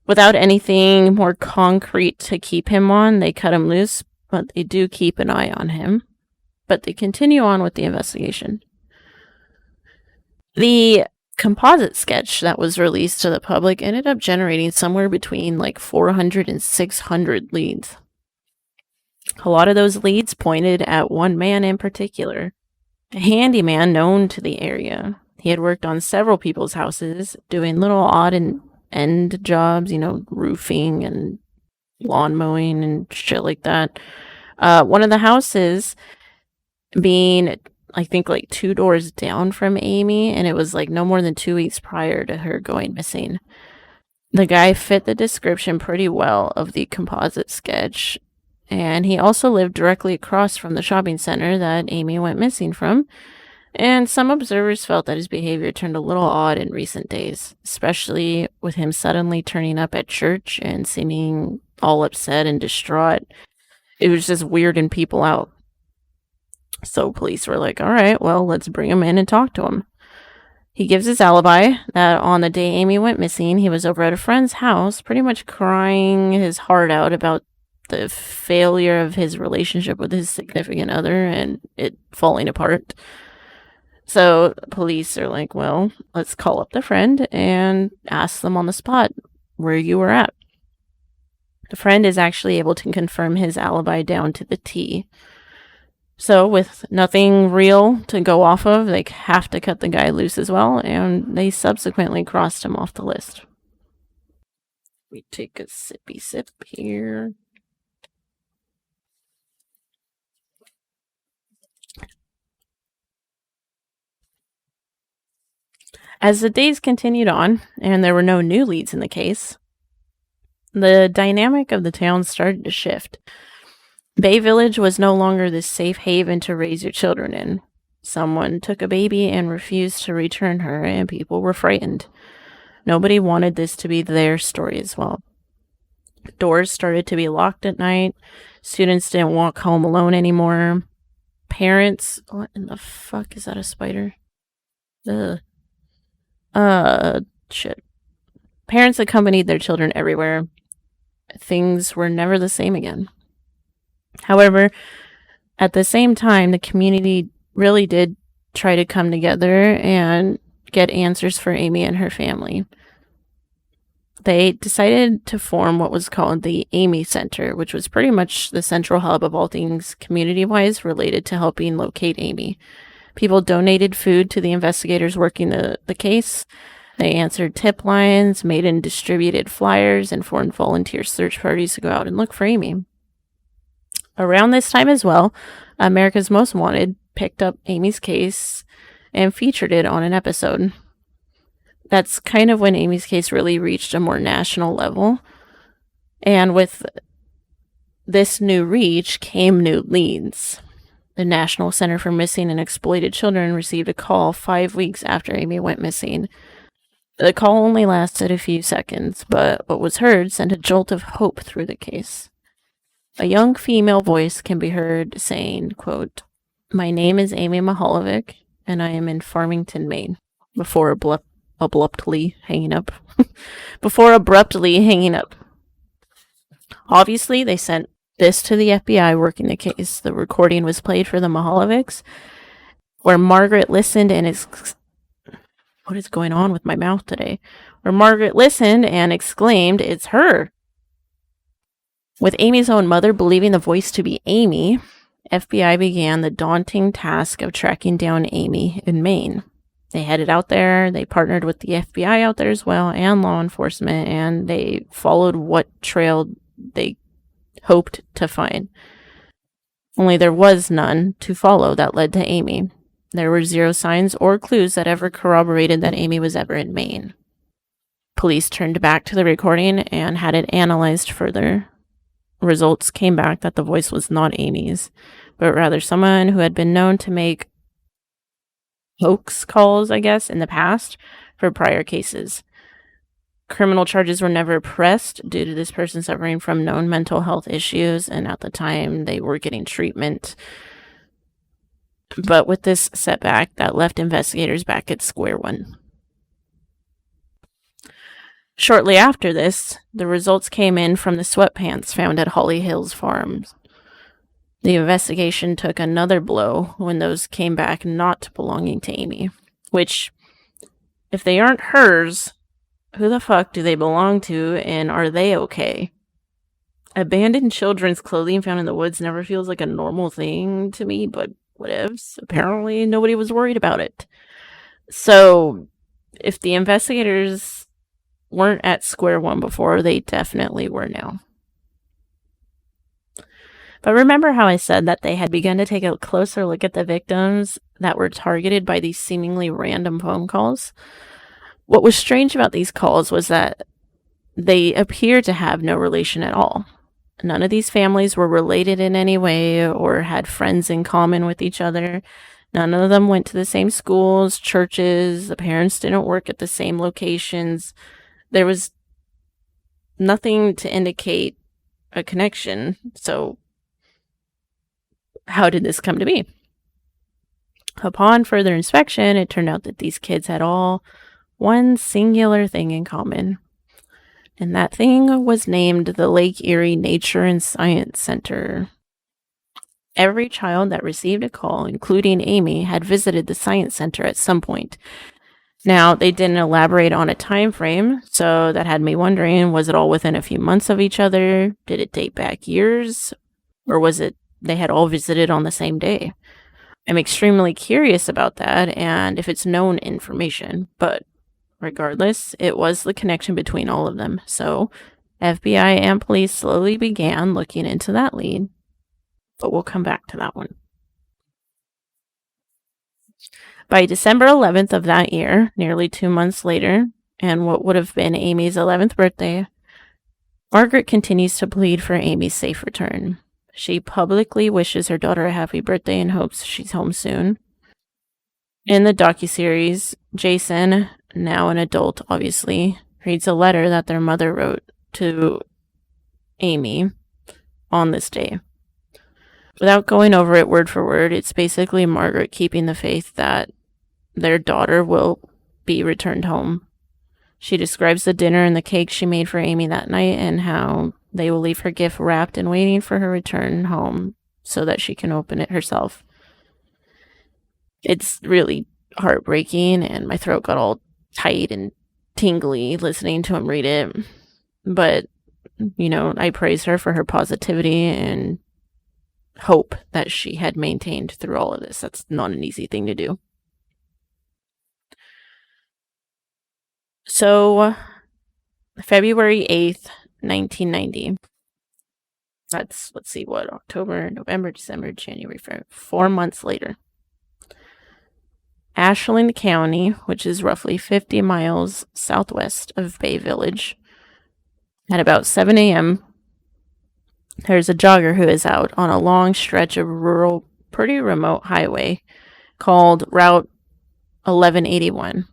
Without anything more concrete to keep him on, they cut him loose, but they do keep an eye on him. But they continue on with the investigation. The composite sketch that was released to the public ended up generating somewhere between 400 and 600 leads. A lot of those leads pointed at one man in particular, a handyman known to the area. He had worked on several people's houses, doing little odd and end jobs, roofing and lawn mowing and shit like that. One of the houses being, I think, 2 doors down from Amy, and it was no more than 2 weeks prior to her going missing. The guy fit the description pretty well of the composite sketch, and he also lived directly across from the shopping center that Amy went missing from. And some observers felt that his behavior turned a little odd in recent days, especially with him suddenly turning up at church and seeming all upset and distraught. It was just weirding people out. So police were like, all right, well, let's bring him in and talk to him. He gives his alibi that on the day Amy went missing, he was over at a friend's house, pretty much crying his heart out about the failure of his relationship with his significant other and it falling apart. So police are like, well, let's call up the friend and ask them on the spot where you were at. The friend is actually able to confirm his alibi down to the T. So with nothing real to go off of, they have to cut the guy loose as well, and they subsequently crossed him off the list. We take a sippy sip here. As the days continued on, and there were no new leads in the case, the dynamic of the town started to shift. Bay Village was no longer this safe haven to raise your children in. Someone took a baby and refused to return her, and people were frightened. Nobody wanted this to be their story as well. Doors started to be locked at night. Students didn't walk home alone anymore. Parents... What in the fuck? Is that a spider? Ugh. Shit. Parents accompanied their children everywhere. Things were never the same again. However, at the same time, the community really did try to come together and get answers for Amy and her family. They decided to form what was called the Amy Center, which was pretty much the central hub of all things community-wise related to helping locate Amy. People donated food to the investigators working the case. They answered tip lines, made and distributed flyers, and formed volunteer search parties to go out and look for Amy. Around this time as well, America's Most Wanted picked up Amy's case and featured it on an episode. That's kind of when Amy's case really reached a more national level. And with this new reach came new leads. The National Center for Missing and Exploited Children received a call 5 weeks after Amy went missing. The call only lasted a few seconds, but what was heard sent a jolt of hope through the case. A young female voice can be heard saying, quote, "My name is Amy Mihaljevic, and I am in Farmington, Maine," before abruptly hanging up. Obviously, they sent this to the FBI working the case. The recording was played for the Mihaljevics, where Margaret listened and what is going on with my mouth today? Where Margaret listened and exclaimed, "It's her." With Amy's own mother believing the voice to be Amy, FBI began the daunting task of tracking down Amy in Maine. They headed out there, they partnered with the FBI out there as well, and law enforcement, and they followed what trail they hoped to find. Only there was none to follow that led to Amy. There were zero signs or clues that ever corroborated that Amy was ever in Maine. Police turned back to the recording and had it analyzed further. Results came back that the voice was not Amy's, but rather someone who had been known to make hoax calls, I guess, in the past for prior cases. Criminal charges were never pressed due to this person suffering from known mental health issues, and at the time they were getting treatment. But with this setback, that left investigators back at square one. Shortly after this, the results came in from the sweatpants found at Holly Hills Farms. The investigation took another blow when those came back not belonging to Amy, which, if they aren't hers, who the fuck do they belong to, and are they okay? Abandoned children's clothing found in the woods never feels like a normal thing to me, but whatevs. Apparently nobody was worried about it. So, if the investigators weren't at square one before, they definitely were now. But remember how I said that they had begun to take a closer look at the victims that were targeted by these seemingly random phone calls? What was strange about these calls was that they appeared to have no relation at all. None of these families were related in any way or had friends in common with each other. None of them went to the same schools, churches. The parents didn't work at the same locations. There was nothing to indicate a connection. So how did this come to be? Upon further inspection, it turned out that these kids had all one singular thing in common. And that thing was named the Lake Erie Nature and Science Center. Every child that received a call, including Amy, had visited the Science Center at some point. Now, they didn't elaborate on a time frame, so that had me wondering, was it all within a few months of each other? Did it date back years? Or was it they had all visited on the same day? I'm extremely curious about that and if it's known information, but regardless, it was the connection between all of them. So FBI and police slowly began looking into that lead, but we'll come back to that one. By December 11th of that year, nearly 2 months later, and what would have been Amy's 11th birthday, Margaret continues to plead for Amy's safe return. She publicly wishes her daughter a happy birthday and hopes she's home soon. In the docuseries, Jason, now an adult obviously, reads a letter that their mother wrote to Amy on this day. Without going over it word for word, it's basically Margaret keeping the faith that their daughter will be returned home. She describes the dinner and the cake she made for Amy that night and how they will leave her gift wrapped and waiting for her return home so that she can open it herself. It's really heartbreaking, and my throat got all tight and tingly listening to him read it. But, I praise her for her positivity and hope that she had maintained through all of this. That's not an easy thing to do. So, February 8th, 1990. That's, October, November, December, January, February, 4 months later. Ashland County, which is roughly 50 miles southwest of Bay Village, at about 7 a.m., there's a jogger who is out on a long stretch of rural, pretty remote highway called Route 1181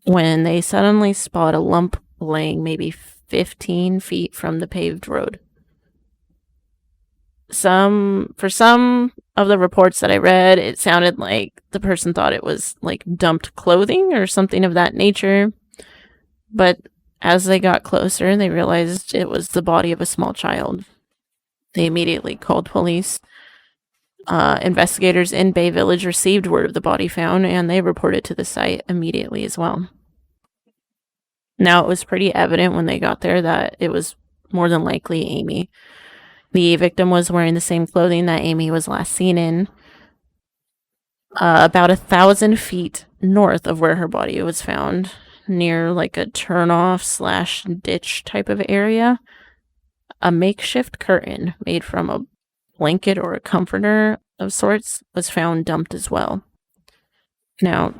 when they suddenly spot a lump laying maybe 15 feet from the paved road. For some of the reports that I read, it sounded like the person thought it was like dumped clothing or something of that nature. But as they got closer, they realized it was the body of a small child. They immediately called police. Investigators in Bay Village received word of the body found, and they reported to the site immediately as well. Now, it was pretty evident when they got there that it was more than likely Amy. The victim was wearing the same clothing that Amy was last seen in. About 1,000 feet north of where her body was found, near like a turnoff/ditch type of area, a makeshift curtain made from a blanket or a comforter of sorts was found dumped as well. Now,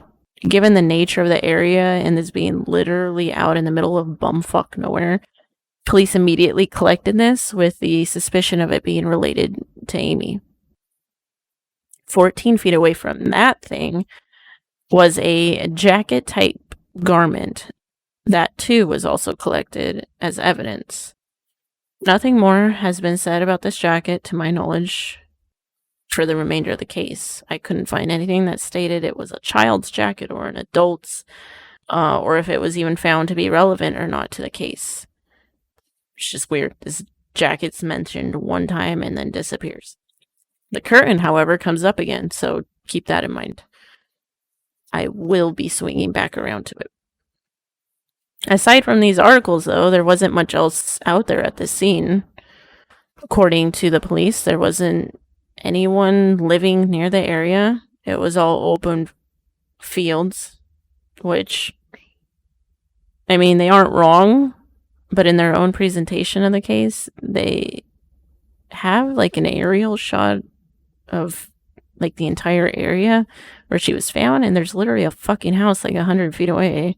given the nature of the area and this being literally out in the middle of bumfuck nowhere, police immediately collected this with the suspicion of it being related to Amy. 14 feet away from that thing was a jacket-type garment that too was also collected as evidence. Nothing more has been said about this jacket, to my knowledge, for the remainder of the case. I couldn't find anything that stated it was a child's jacket or an adult's, or if it was even found to be relevant or not to the case. It's just weird. This jacket's mentioned one time and then disappears. The curtain, however, comes up again, so keep that in mind. I will be swinging back around to it. Aside from these articles, though, there wasn't much else out there at the scene. According to the police, there wasn't anyone living near the area. It was all open fields, which, I mean, they aren't wrong, but in their own presentation of the case, they have like an aerial shot of like the entire area where she was found, and there's literally a fucking house like 100 feet away.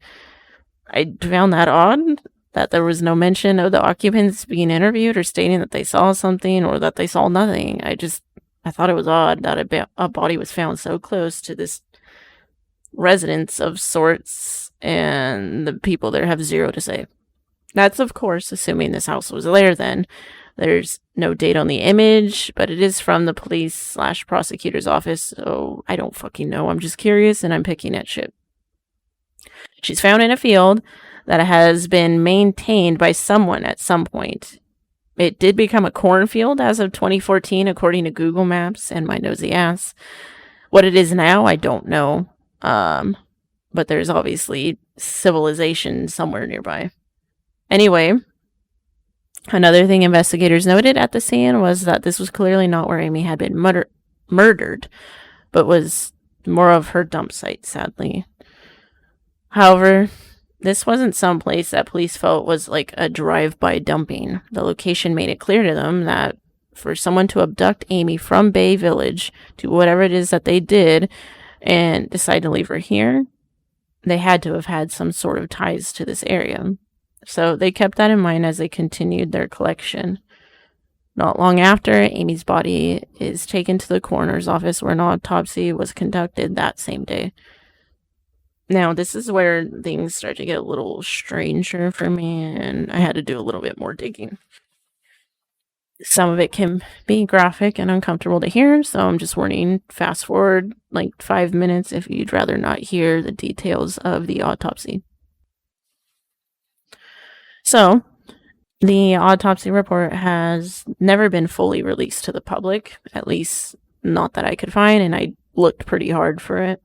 I found that odd. that there was no mention of the occupants being interviewed or stating that they saw something or that they saw nothing. I thought it was odd that a body was found so close to this residence of sorts, and the people there have zero to say. That's, of course, assuming this house was there then. There's no date on the image, but it is from the police/prosecutor's office, so I don't fucking know. I'm just curious, and I'm picking at shit. She's found in a field that has been maintained by someone at some point. It did become a cornfield as of 2014, according to Google Maps and my nosy ass. What it is now, I don't know. But there's obviously civilization somewhere nearby. Anyway, another thing investigators noted at the scene was that this was clearly not where Amy had been murdered, but was more of her dump site, sadly. However, this wasn't some place that police felt was like a drive-by dumping. The location made it clear to them that for someone to abduct Amy from Bay Village to whatever it is that they did and decide to leave her here, they had to have had some sort of ties to this area. So they kept that in mind as they continued their collection. Not long after, Amy's body is taken to the coroner's office where an autopsy was conducted that same day. Now, this is where things start to get a little stranger for me, and I had to do a little bit more digging. Some of it can be graphic and uncomfortable to hear, so I'm just warning, fast forward like 5 minutes if you'd rather not hear the details of the autopsy. So, the autopsy report has never been fully released to the public, at least not that I could find, and I looked pretty hard for it.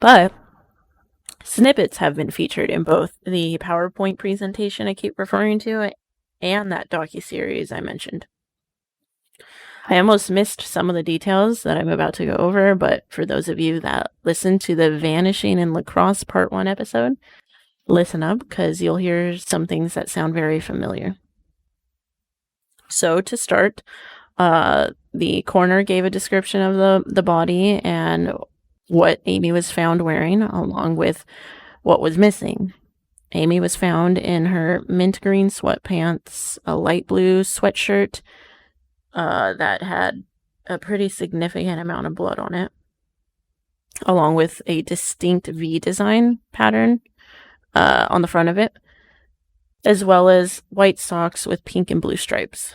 But snippets have been featured in both the PowerPoint presentation I keep referring to and that docuseries I mentioned. I almost missed some of the details that I'm about to go over, but for those of you that listened to the Vanishing in Lacrosse Part 1 episode, listen up, because you'll hear some things that sound very familiar. So to start, the coroner gave a description of the body and what Amy was found wearing, along with what was missing. Amy was found in her mint green sweatpants, a light blue sweatshirt that had a pretty significant amount of blood on it, along with a distinct V design pattern on the front of it, as well as white socks with pink and blue stripes.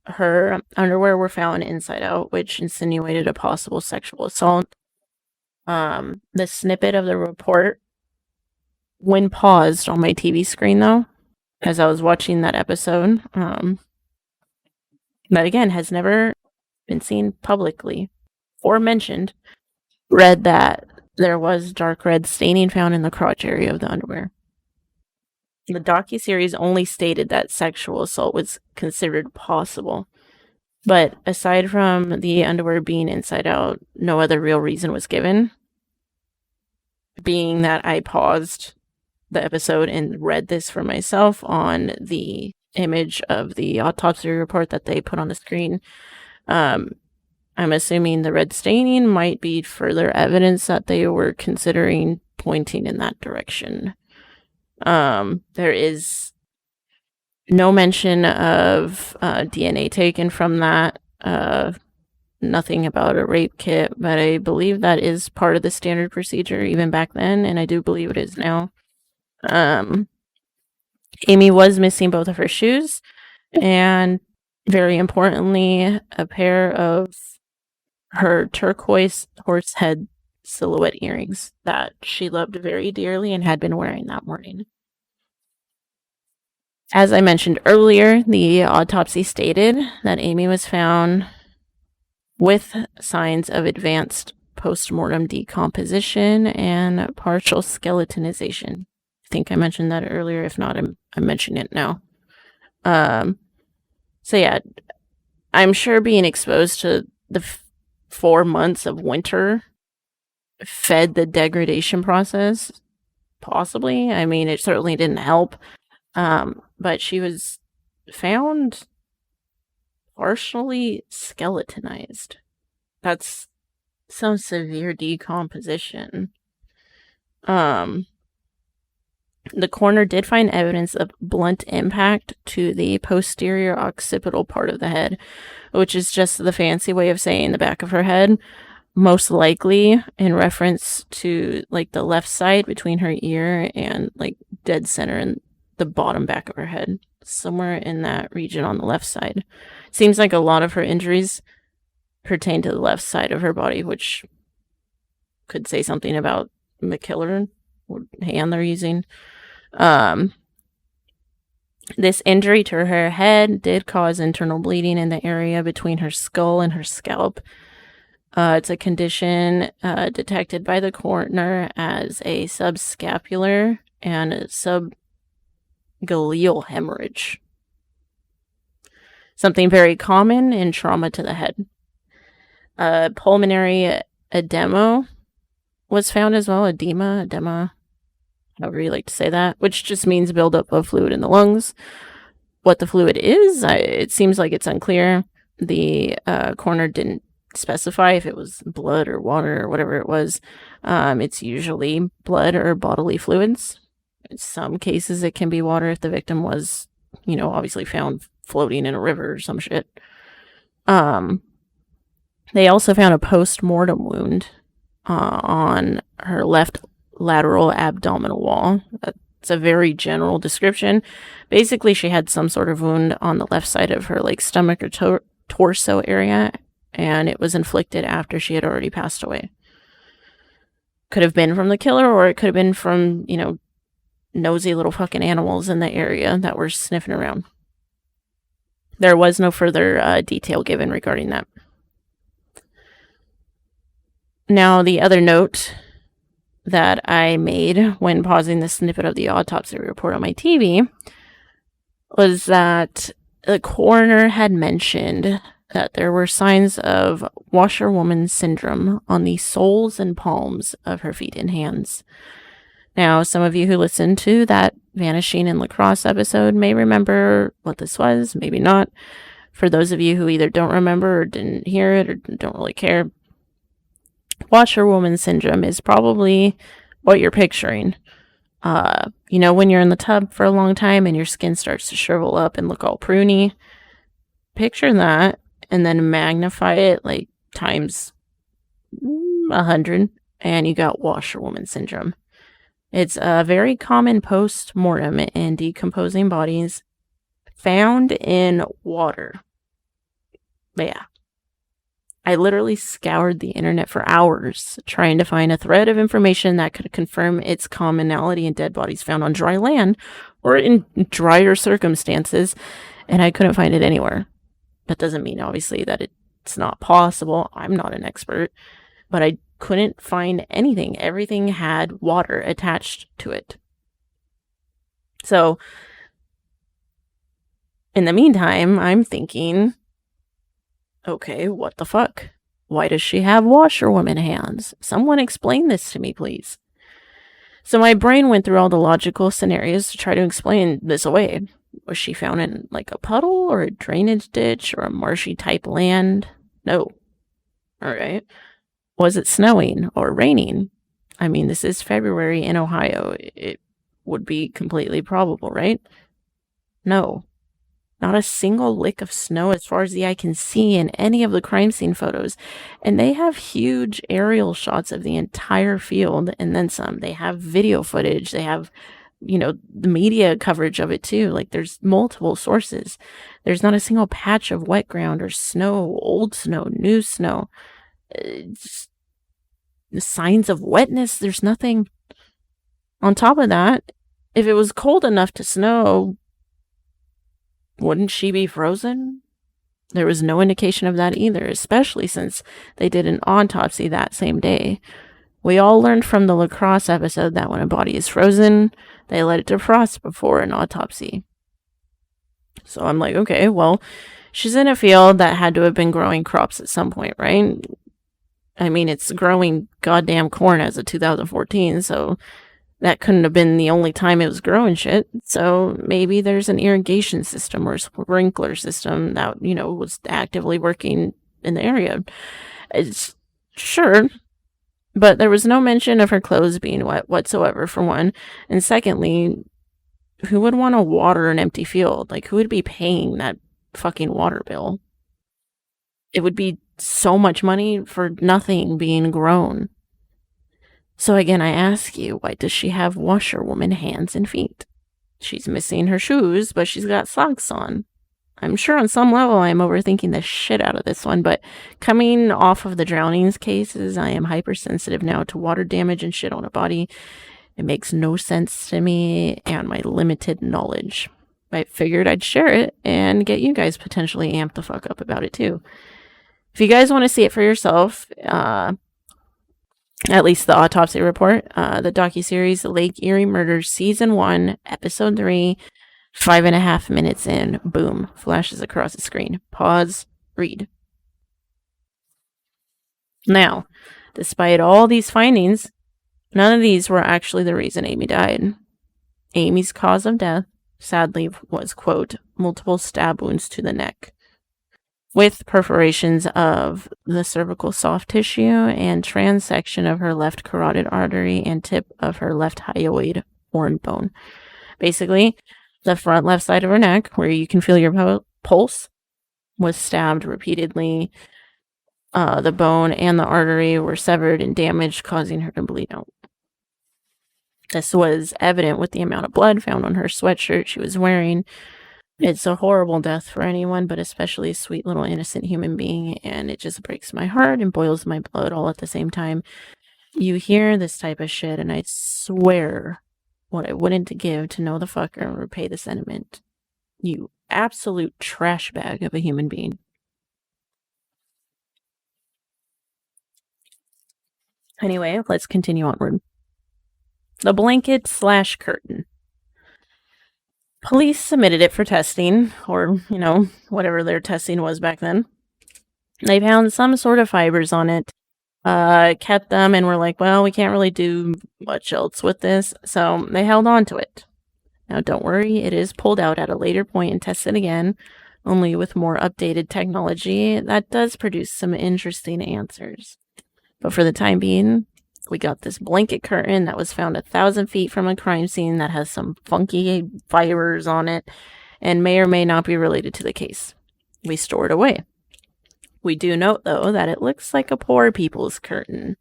Her underwear were found inside out, which insinuated a possible sexual assault. The snippet of the report, when paused on my TV screen, though, as I was watching that episode, that again has never been seen publicly or mentioned, read that there was dark red staining found in the crotch area of the underwear. The docuseries only stated that sexual assault was considered possible, but aside from the underwear being inside out, no other real reason was given. Being that I paused the episode and read this for myself on the image of the autopsy report that they put on the screen, I'm assuming the red staining might be further evidence that they were considering pointing in that direction. There is no mention of DNA taken from that, nothing about a rape kit, but I believe that is part of the standard procedure even back then, and I do believe it is now. Amy was missing both of her shoes, and very importantly, a pair of her turquoise horse head silhouette earrings that she loved very dearly and had been wearing that morning. As I mentioned earlier, the autopsy stated that Amy was found with signs of advanced post-mortem decomposition and partial skeletonization. I think I mentioned that earlier. If not, I'm mentioning it now. So yeah, I'm sure being exposed to the 4 months of winter fed the degradation process, possibly. I mean, it certainly didn't help. But she was found partially skeletonized. That's some severe decomposition. The coroner did find evidence of blunt impact to the posterior occipital part of the head, which is just the fancy way of saying the back of her head, most likely in reference to like the left side between her ear and like dead center in the bottom back of her head, somewhere in that region on the left side. Seems like a lot of her injuries pertain to the left side of her body, which could say something about the killer or hand they're using. This injury to her head did cause internal bleeding in the area between her skull and her scalp. It's a condition detected by the coroner as a subscapular and a subgaleal hemorrhage. Something very common in trauma to the head. Pulmonary edema was found as well. Edema, however you like to say that, which just means buildup of fluid in the lungs. What the fluid is, it seems like it's unclear. The coroner didn't specify if it was blood or water or whatever it was. It's usually blood or bodily fluids. In some cases, it can be water if the victim was, obviously found floating in a river or some shit. They also found a post-mortem wound on her left lateral abdominal wall. It's a very general description. Basically, she had some sort of wound on the left side of her stomach or torso area, and it was inflicted after she had already passed away. Could have been from the killer, or it could have been from, nosy little fucking animals in the area that were sniffing around. There was no further detail given regarding that. Now, the other note that I made when pausing the snippet of the autopsy report on my TV was that the coroner had mentioned that there were signs of Washerwoman Syndrome on the soles and palms of her feet and hands. Now, some of you who listened to that Vanishing in Lacrosse episode may remember what this was, maybe not. For those of you who either don't remember or didn't hear it or don't really care, Washerwoman Syndrome is probably what you're picturing. When you're in the tub for a long time and your skin starts to shrivel up and look all pruny, picture that and then magnify it times 100 and you got Washerwoman Syndrome. It's a very common post-mortem in decomposing bodies found in water. But yeah. I literally scoured the internet for hours trying to find a thread of information that could confirm its commonality in dead bodies found on dry land or in drier circumstances, and I couldn't find it anywhere. That doesn't mean, obviously, that it's not possible. I'm not an expert, but I couldn't find anything. Everything had water attached to it. So, in the meantime, I'm thinking, okay, what the fuck? Why does she have washerwoman hands? Someone explain this to me, please. So my brain went through all the logical scenarios to try to explain this away. Was she found in a puddle or a drainage ditch or a marshy type land? No. All right. Was it snowing or raining? I mean, this is February in Ohio. It would be completely probable, right? No. Not a single lick of snow as far as the eye can see in any of the crime scene photos. And they have huge aerial shots of the entire field and then some. They have video footage. They have, the media coverage of it too. There's multiple sources. There's not a single patch of wet ground or snow, old snow, new snow. Just the signs of wetness. There's nothing. On top of that, if it was cold enough to snow, wouldn't she be frozen? There was no indication of that either, especially since they did an autopsy that same day. We all learned from the Lacrosse episode that when a body is frozen, they let it defrost before an autopsy. So I'm like, okay, well, she's in a field that had to have been growing crops at some point, right? I mean, it's growing goddamn corn as of 2014, so that couldn't have been the only time it was growing shit. So maybe there's an irrigation system or sprinkler system that, was actively working in the area. It's sure. But there was no mention of her clothes being wet whatsoever, for one. And secondly, who would want to water an empty field? Like, who would be paying that fucking water bill? It would be so much money for nothing being grown. So again, I ask you, why does she have washerwoman hands and feet? She's missing her shoes, but she's got socks on. I'm sure on some level I'm overthinking the shit out of this one, but coming off of the drownings cases, I am hypersensitive now to water damage and shit on a body. It makes no sense to me and my limited knowledge. I figured I'd share it and get you guys potentially amped the fuck up about it too. If you guys want to see it for yourself, at least the Autopsy Report, the docuseries Lake Erie Murders Season 1, Episode 3, 5.5 minutes in, boom, flashes across the screen. Pause, read. Now, despite all these findings, none of these were actually the reason Amy died. Amy's cause of death, sadly, was, quote, multiple stab wounds to the neck, with perforations of the cervical soft tissue and transection of her left carotid artery and tip of her left hyoid horn bone. Basically, the front left side of her neck, where you can feel your pulse, was stabbed repeatedly. The bone and the artery were severed and damaged, causing her to bleed out. This was evident with the amount of blood found on her sweatshirt she was wearing. It's a horrible death for anyone, but especially a sweet little innocent human being, and it just breaks my heart and boils my blood all at the same time. You hear this type of shit, and I swear what I wouldn't give to know the fucker and repay the sentiment. You absolute trash bag of a human being. Anyway, let's continue onward. The blanket/curtain. Police submitted it for testing, or, whatever their testing was back then. They found some sort of fibers on it, kept them, and were like, well, we can't really do much else with this, so they held on to it. Now, don't worry, it is pulled out at a later point and tested again, only with more updated technology that does produce some interesting answers. But for the time being, we got this blanket curtain that was found 1,000 feet from a crime scene that has some funky fibers on it and may or may not be related to the case. We store it away. We do note, though, that it looks like a poor people's curtain.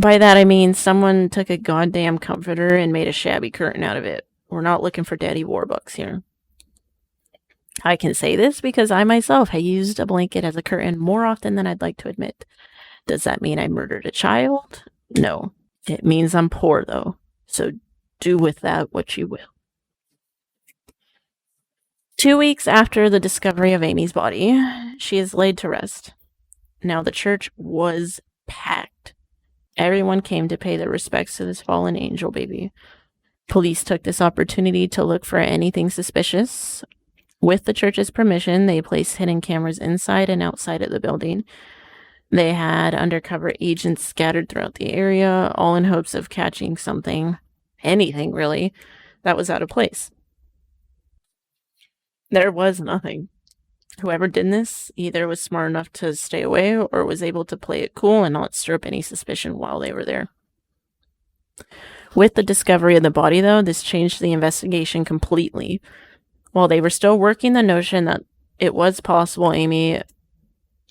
By that I mean someone took a goddamn comforter and made a shabby curtain out of it. We're not looking for Daddy Warbucks here. I can say this because I myself have used a blanket as a curtain more often than I'd like to admit. Does that mean I murdered a child? No. It means I'm poor, though. So do with that what you will. 2 weeks after the discovery of Amy's body, she is laid to rest. Now, the church was packed. Everyone came to pay their respects to this fallen angel baby. Police took this opportunity to look for anything suspicious. With the church's permission, they placed hidden cameras inside and outside of the building. They had undercover agents scattered throughout the area, all in hopes of catching something, anything really, that was out of place. There was nothing. Whoever did this either was smart enough to stay away or was able to play it cool and not stir up any suspicion while they were there. With the discovery of the body, though, this changed the investigation completely. While they were still working the notion that it was possible Amy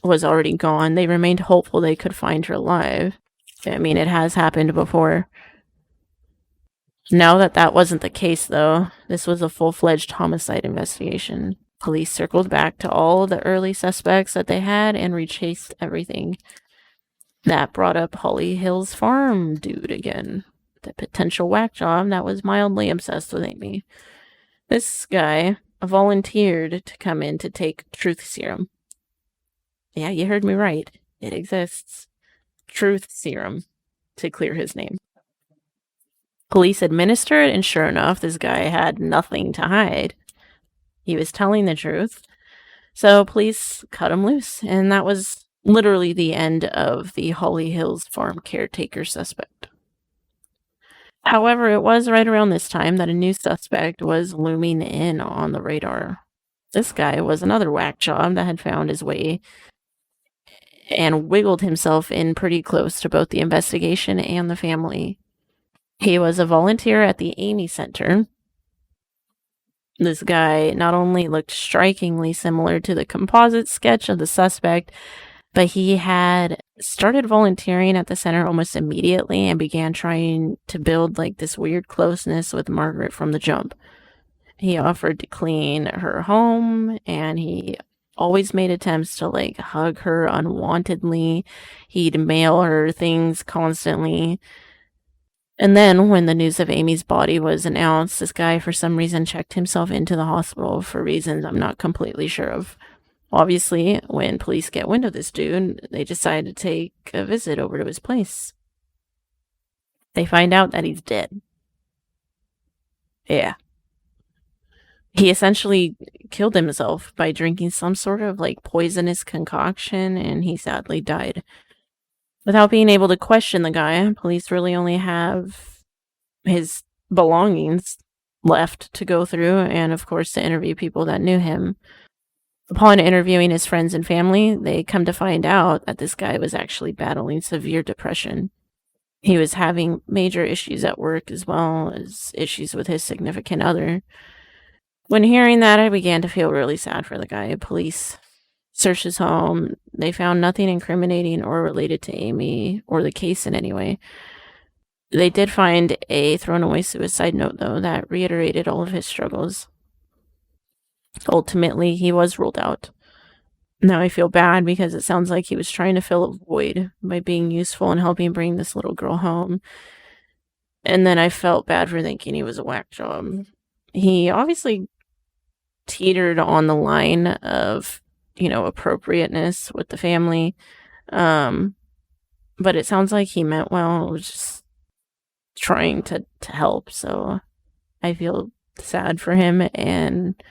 was already gone, they remained hopeful they could find her alive. I mean, it has happened before. Now that wasn't the case, though, this was a full-fledged homicide investigation. Police circled back to all the early suspects that they had and rechased everything. That brought up Holly Hill's farm dude again, the potential whack job that was mildly obsessed with Amy. This guy volunteered to come in to take truth serum. Yeah, you heard me right. It exists. Truth serum to clear his name. Police administered, and sure enough, this guy had nothing to hide. He was telling the truth. So police cut him loose, and that was literally the end of the Holly Hills farm caretaker suspect. However, it was right around this time that a new suspect was looming in on the radar. This guy was another whack job that had found his way and wiggled himself in pretty close to both the investigation and the family. He was a volunteer at the Amy Center. This guy not only looked strikingly similar to the composite sketch of the suspect, but he had started volunteering at the center almost immediately and began trying to build like this weird closeness with Margaret from the jump. He offered to clean her home, and he always made attempts to like hug her unwantedly. He'd mail her things constantly. And then when the news of Amy's body was announced, this guy for some reason checked himself into the hospital for reasons I'm not completely sure of. Obviously, when police get wind of this dude, they decide to take a visit over to his place. They find out that he's dead. Yeah. He essentially killed himself by drinking some sort of like poisonous concoction, and he sadly died. Without being able to question the guy, police really only have his belongings left to go through, and of course to interview people that knew him. Upon interviewing his friends and family, they come to find out that this guy was actually battling severe depression. He was having major issues at work as well as issues with his significant other. When hearing that, I began to feel really sad for the guy. Police searched his home. They found nothing incriminating or related to Amy or the case in any way. They did find a thrown-away suicide note, though, that reiterated all of his struggles. Ultimately, he was ruled out. Now I feel bad because it sounds like he was trying to fill a void by being useful and helping bring this little girl home. And then I felt bad for thinking he was a whack job. He obviously teetered on the line of, appropriateness with the family. But it sounds like he meant well. It was just trying to help. So I feel sad for him, and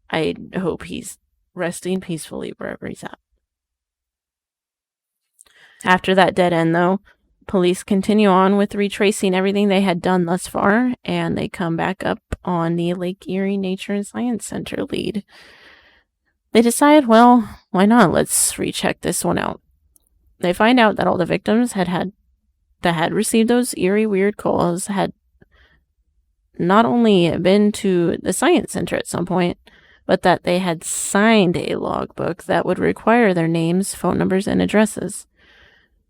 I hope he's resting peacefully wherever he's at. After that dead end, though, police continue on with retracing everything they had done thus far, and they come back up on the Lake Erie Nature and Science Center lead. They decide, well, why not? Let's recheck this one out. They find out that all the victims that had received those eerie weird calls had not only been to the Science Center at some point, but that they had signed a logbook that would require their names, phone numbers, and addresses.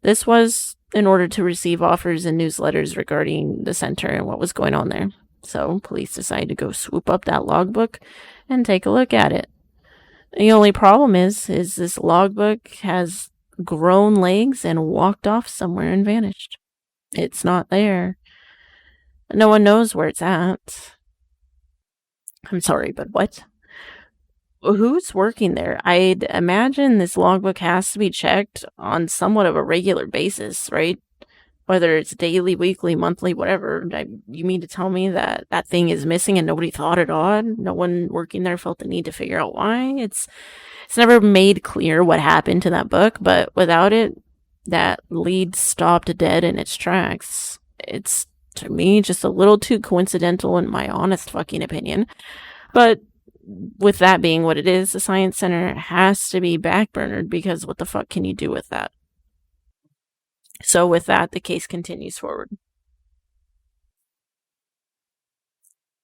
This was in order to receive offers and newsletters regarding the center and what was going on there. So police decided to go swoop up that logbook and take a look at it. The only problem is this logbook has grown legs and walked off somewhere and vanished. It's not there. No one knows where it's at. I'm sorry, but what? Who's working there? I'd imagine this logbook has to be checked on somewhat of a regular basis, right? Whether it's daily, weekly, monthly, whatever. You mean to tell me that that thing is missing and nobody thought it odd? No one working there felt the need to figure out why? It's never made clear what happened to that book, but without it, that lead stopped dead in its tracks. It's, to me, just a little too coincidental in my honest fucking opinion. But with that being what it is, the Science Center has to be backburnered because what the fuck can you do with that? So with that, the case continues forward.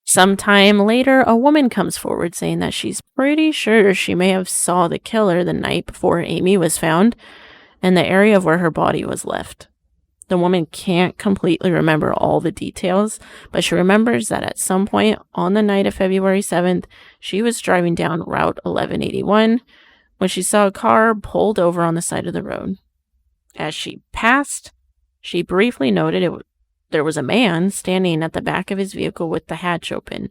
Sometime later, a woman comes forward saying that she's pretty sure she may have saw the killer the night before Amy was found in the area of where her body was left. The woman can't completely remember all the details, but she remembers that at some point on the night of February 7th, she was driving down Route 1181 when she saw a car pulled over on the side of the road. As she passed, she briefly noted there was a man standing at the back of his vehicle with the hatch open.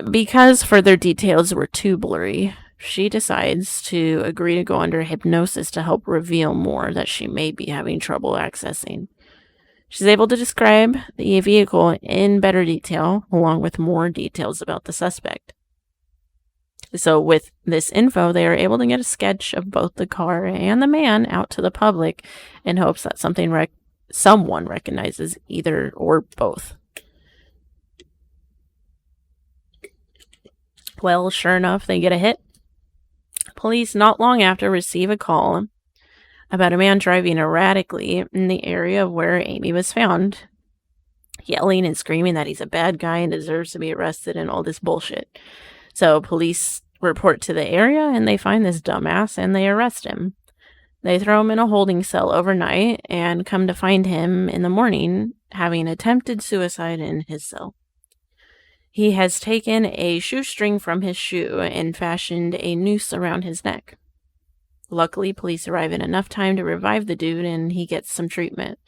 Because further details were too blurry, she decides to agree to go under hypnosis to help reveal more that she may be having trouble accessing. She's able to describe the vehicle in better detail, along with more details about the suspect. So with this info, they are able to get a sketch of both the car and the man out to the public in hopes that someone recognizes either or both. Well, sure enough, they get a hit. Police not long after receive a call about a man driving erratically in the area where Amy was found, yelling and screaming that he's a bad guy and deserves to be arrested and all this bullshit. So police report to the area and they find this dumbass and they arrest him. They throw him in a holding cell overnight and come to find him in the morning having attempted suicide in his cell. He has taken a shoestring from his shoe and fashioned a noose around his neck. Luckily, police arrive in enough time to revive the dude and he gets some treatment.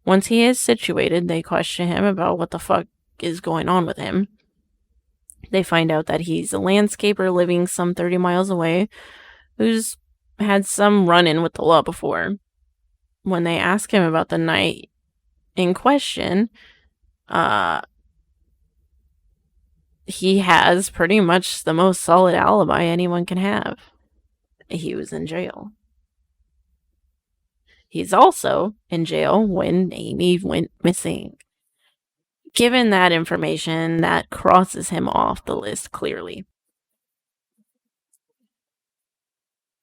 Once he is situated, they question him about what the fuck is going on with him. They find out that he's a landscaper living some 30 miles away who's had some run-in with the law before. When they ask him about the night in question, he has pretty much the most solid alibi anyone can have. He was in jail. He's also in jail when Amy went missing. Given that information, that crosses him off the list clearly.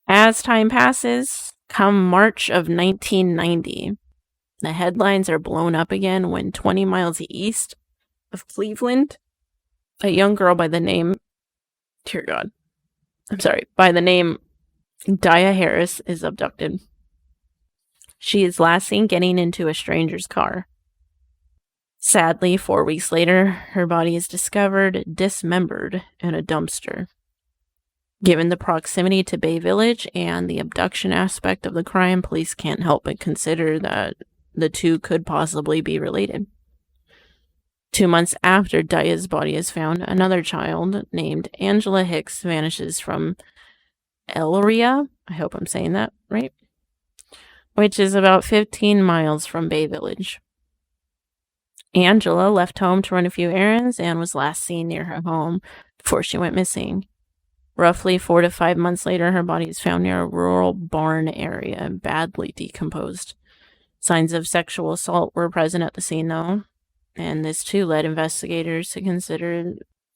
As time passes, come March of 1990, the headlines are blown up again when 20 miles east of Cleveland, a young girl by the name, by the name Dia Harris is abducted. She is last seen getting into a stranger's car. Sadly, 4 weeks later, her body is discovered dismembered in a dumpster. Given the proximity to Bay Village and the abduction aspect of the crime, police can't help but consider that the two could possibly be related. 2 months after Dia's body is found, another child named Angela Hicks vanishes from Erie, I hope I'm saying that right, which is about 15 miles from Bay Village. Angela left home to run a few errands and was last seen near her home before she went missing. Roughly 4 to 5 months later, her body is found near a rural barn area, badly decomposed. Signs of sexual assault were present at the scene, though, and this too led investigators to consider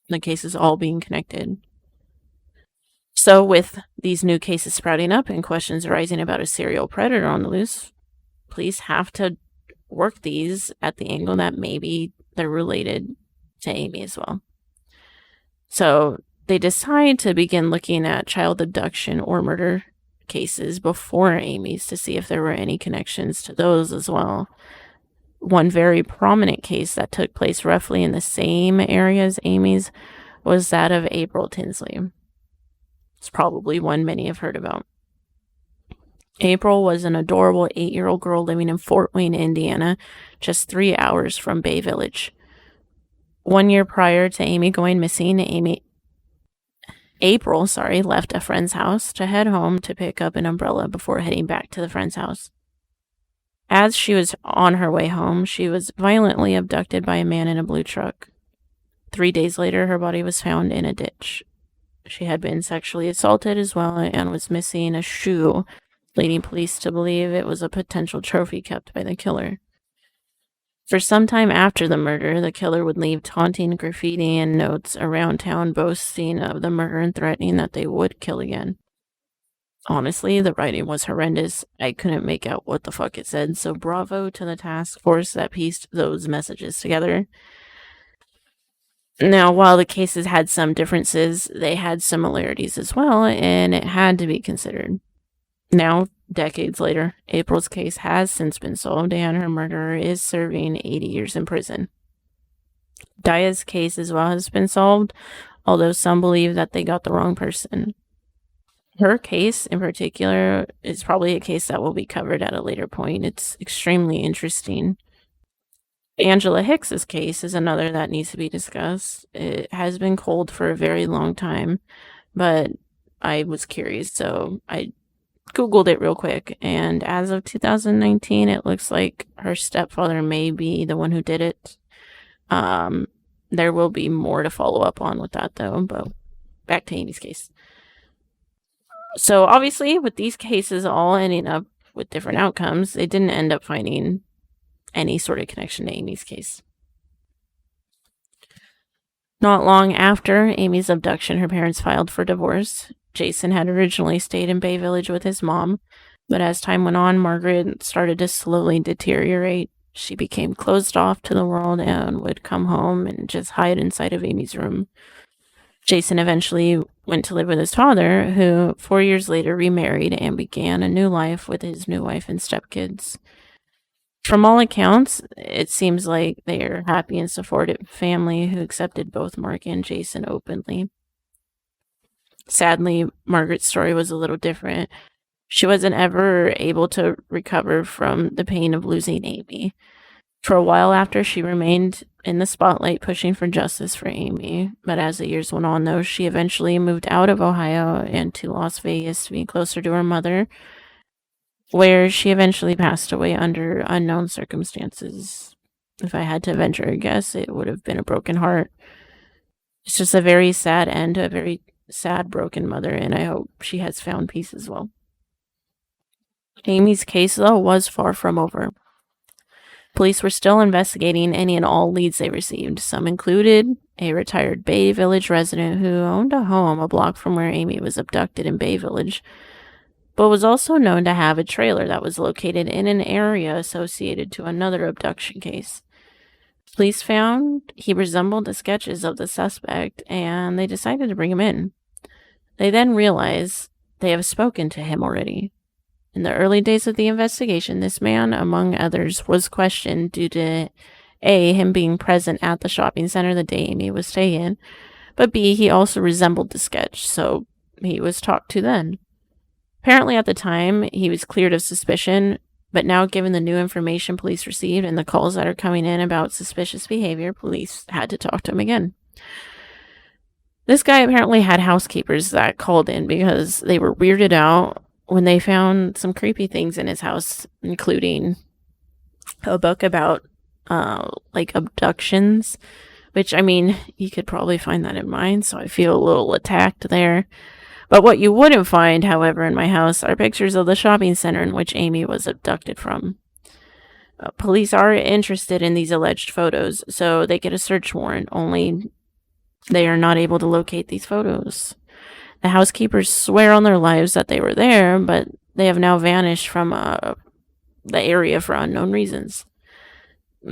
the cases all being connected. So with these new cases sprouting up and questions arising about a serial predator on the loose, police have to work these at the angle that maybe they're related to Amy as well. So they decide to begin looking at child abduction or murder cases before Amy's to see if there were any connections to those as well. One very prominent case that took place roughly in the same area as Amy's was that of April Tinsley. It's probably one many have heard about. April was an adorable 8-year-old girl living in Fort Wayne, Indiana, just 3 hours from Bay Village. 1 year prior to Amy going missing, April left a friend's house to head home to pick up an umbrella before heading back to the friend's house. As she was on her way home, she was violently abducted by a man in a blue truck. 3 days later, her body was found in a ditch. She had been sexually assaulted as well and was missing a shoe, leading police to believe it was a potential trophy kept by the killer. For some time after the murder, the killer would leave taunting graffiti and notes around town boasting of the murder and threatening that they would kill again. Honestly, the writing was horrendous. I couldn't make out what the fuck it said, so bravo to the task force that pieced those messages together. Now, while the cases had some differences, they had similarities as well, and it had to be considered. Now, decades later, April's case has since been solved, and her murderer is serving 80 years in prison. Dia's case as well has been solved, although some believe that they got the wrong person. Her case, in particular, is probably a case that will be covered at a later point. It's extremely interesting. Angela Hicks's case is another that needs to be discussed. It has been cold for a very long time, but I was curious, so I Googled it real quick, and as of 2019, it looks like her stepfather may be the one who did it. There will be more to follow up on with that, though, but back to Amy's case. So, obviously, with these cases all ending up with different outcomes, they didn't end up finding any sort of connection to Amy's case. Not long after Amy's abduction, her parents filed for divorce. Jason had originally stayed in Bay Village with his mom, but as time went on, Margaret started to slowly deteriorate. She became closed off to the world and would come home and just hide inside of Amy's room. Jason eventually went to live with his father, who 4 years later remarried and began a new life with his new wife and stepkids. From all accounts, it seems like they are a happy and supportive family who accepted both Mark and Jason openly. Sadly, Margaret's story was a little different. She wasn't ever able to recover from the pain of losing Amy. For a while after, she remained in the spotlight pushing for justice for Amy, but as the years went on, though, she eventually moved out of Ohio and to Las Vegas to be closer to her mother, where she eventually passed away under unknown circumstances. If I had to venture a guess, it would have been a broken heart. It's just a very sad end to a very sad, broken mother, and I hope she has found peace as well. Amy's case, though, was far from over. Police were still investigating any and all leads they received. Some included a retired Bay Village resident who owned a home a block from where Amy was abducted in Bay Village, but was also known to have a trailer that was located in an area associated to another abduction case. Police found he resembled the sketches of the suspect, and they decided to bring him in. They then realized they have spoken to him already. In the early days of the investigation, this man, among others, was questioned due to A, him being present at the shopping center the day Amy was taken, but B, he also resembled the sketch, so he was talked to then. Apparently at the time, he was cleared of suspicion, but now given the new information police received and the calls that are coming in about suspicious behavior, police had to talk to him again. This guy apparently had housekeepers that called in because they were weirded out when they found some creepy things in his house, including a book about abductions, which, I mean, you could probably find that in mine, so I feel a little attacked there. But what you wouldn't find, however, in my house are pictures of the shopping center in which Amy was abducted from. Police are interested in these alleged photos, so they get a search warrant, only they are not able to locate these photos. The housekeepers swear on their lives that they were there, but they have now vanished from the area for unknown reasons.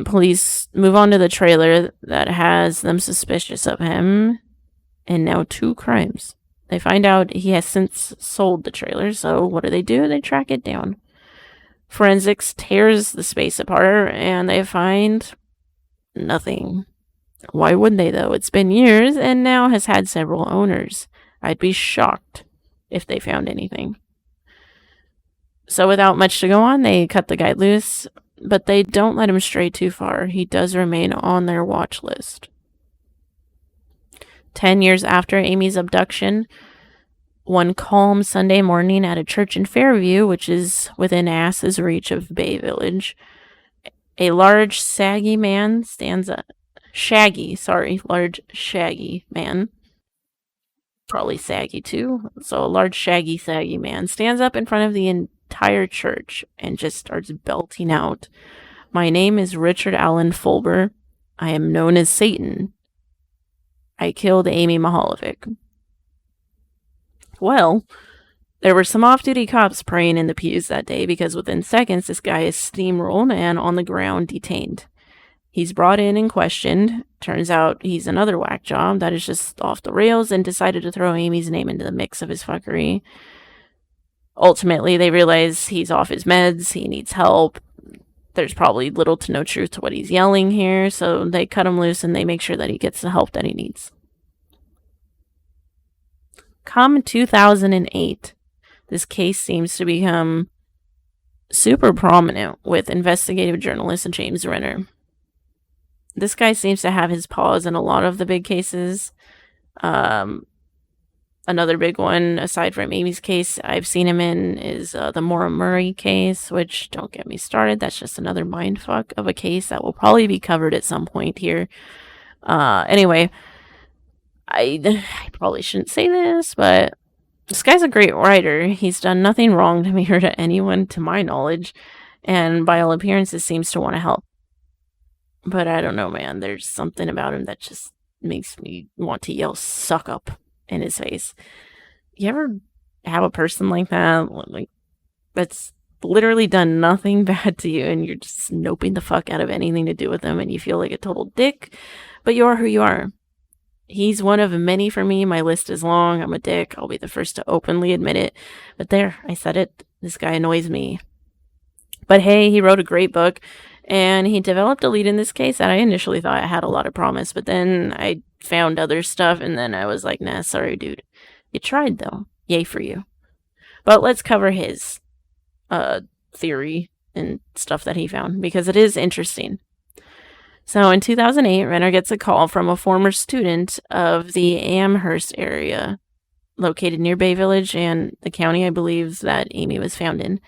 Police move on to the trailer that has them suspicious of him, and now 2 crimes. They find out he has since sold the trailer, so what do? They track it down. Forensics tears the space apart, and they find nothing. Why would they, though? It's been years, and now has had several owners. I'd be shocked if they found anything. So without much to go on, they cut the guy loose, but they don't let him stray too far. He does remain on their watch list. 10 years after Amy's abduction, one calm Sunday morning at a church in Fairview, which is within ass's reach of Bay Village, a large, shaggy man probably saggy too. So a large, saggy man stands up in front of the entire church and just starts belting out, "My name is Richard Allen Fulber. I am known as Satan. I killed Amy Mihaljevic." Well, there were some off-duty cops praying in the pews that day because within seconds this guy is steamrolled and on the ground detained. He's brought in and questioned. Turns out he's another whack job that is just off the rails and decided to throw Amy's name into the mix of his fuckery. Ultimately, they realize he's off his meds, he needs help. There's probably little to no truth to what he's yelling here, so they cut him loose and they make sure that he gets the help that he needs. Come 2008, this case seems to become super prominent with investigative journalist James Renner. This guy seems to have his paws in a lot of the big cases. Another big one, aside from Amy's case, I've seen him in is the Maura Murray case, which, don't get me started, that's just another mindfuck of a case that will probably be covered at some point here. Anyway, I probably shouldn't say this, but this guy's a great writer. He's done nothing wrong to me or to anyone, to my knowledge, and by all appearances seems to want to help. But I don't know, man. There's something about him that just makes me want to yell "suck up" in his face. you ever have a person like that, like, that's literally done nothing bad to you, and you're just noping the fuck out of anything to do with them, and you feel like a total dick, but you are who you are. He's one of many for me. My list is long. I'm a dick. I'll be the first to openly admit it. But there, I said it. This guy annoys me. But hey, he wrote a great book, and he developed a lead in this case that I initially thought had a lot of promise, but then I found other stuff, and then I was like, nah, sorry, dude. You tried, though. Yay for you. But let's cover his theory and stuff that he found, because it is interesting. So in 2008, Renner gets a call from a former student of the Amherst area, located near Bay Village and the county I believe that Amy was found in.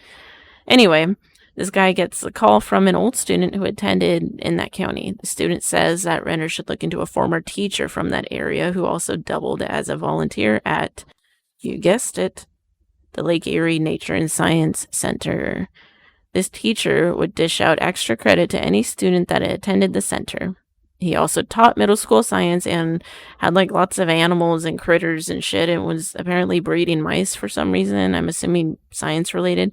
Anyway, this guy gets a call from an old student who attended in that county. The student says that Renner should look into a former teacher from that area who also doubled as a volunteer at, you guessed it, the Lake Erie Nature and Science Center. This teacher would dish out extra credit to any student that attended the center. He also taught middle school science and had like lots of animals and critters and shit, and was apparently breeding mice for some reason. I'm assuming science related.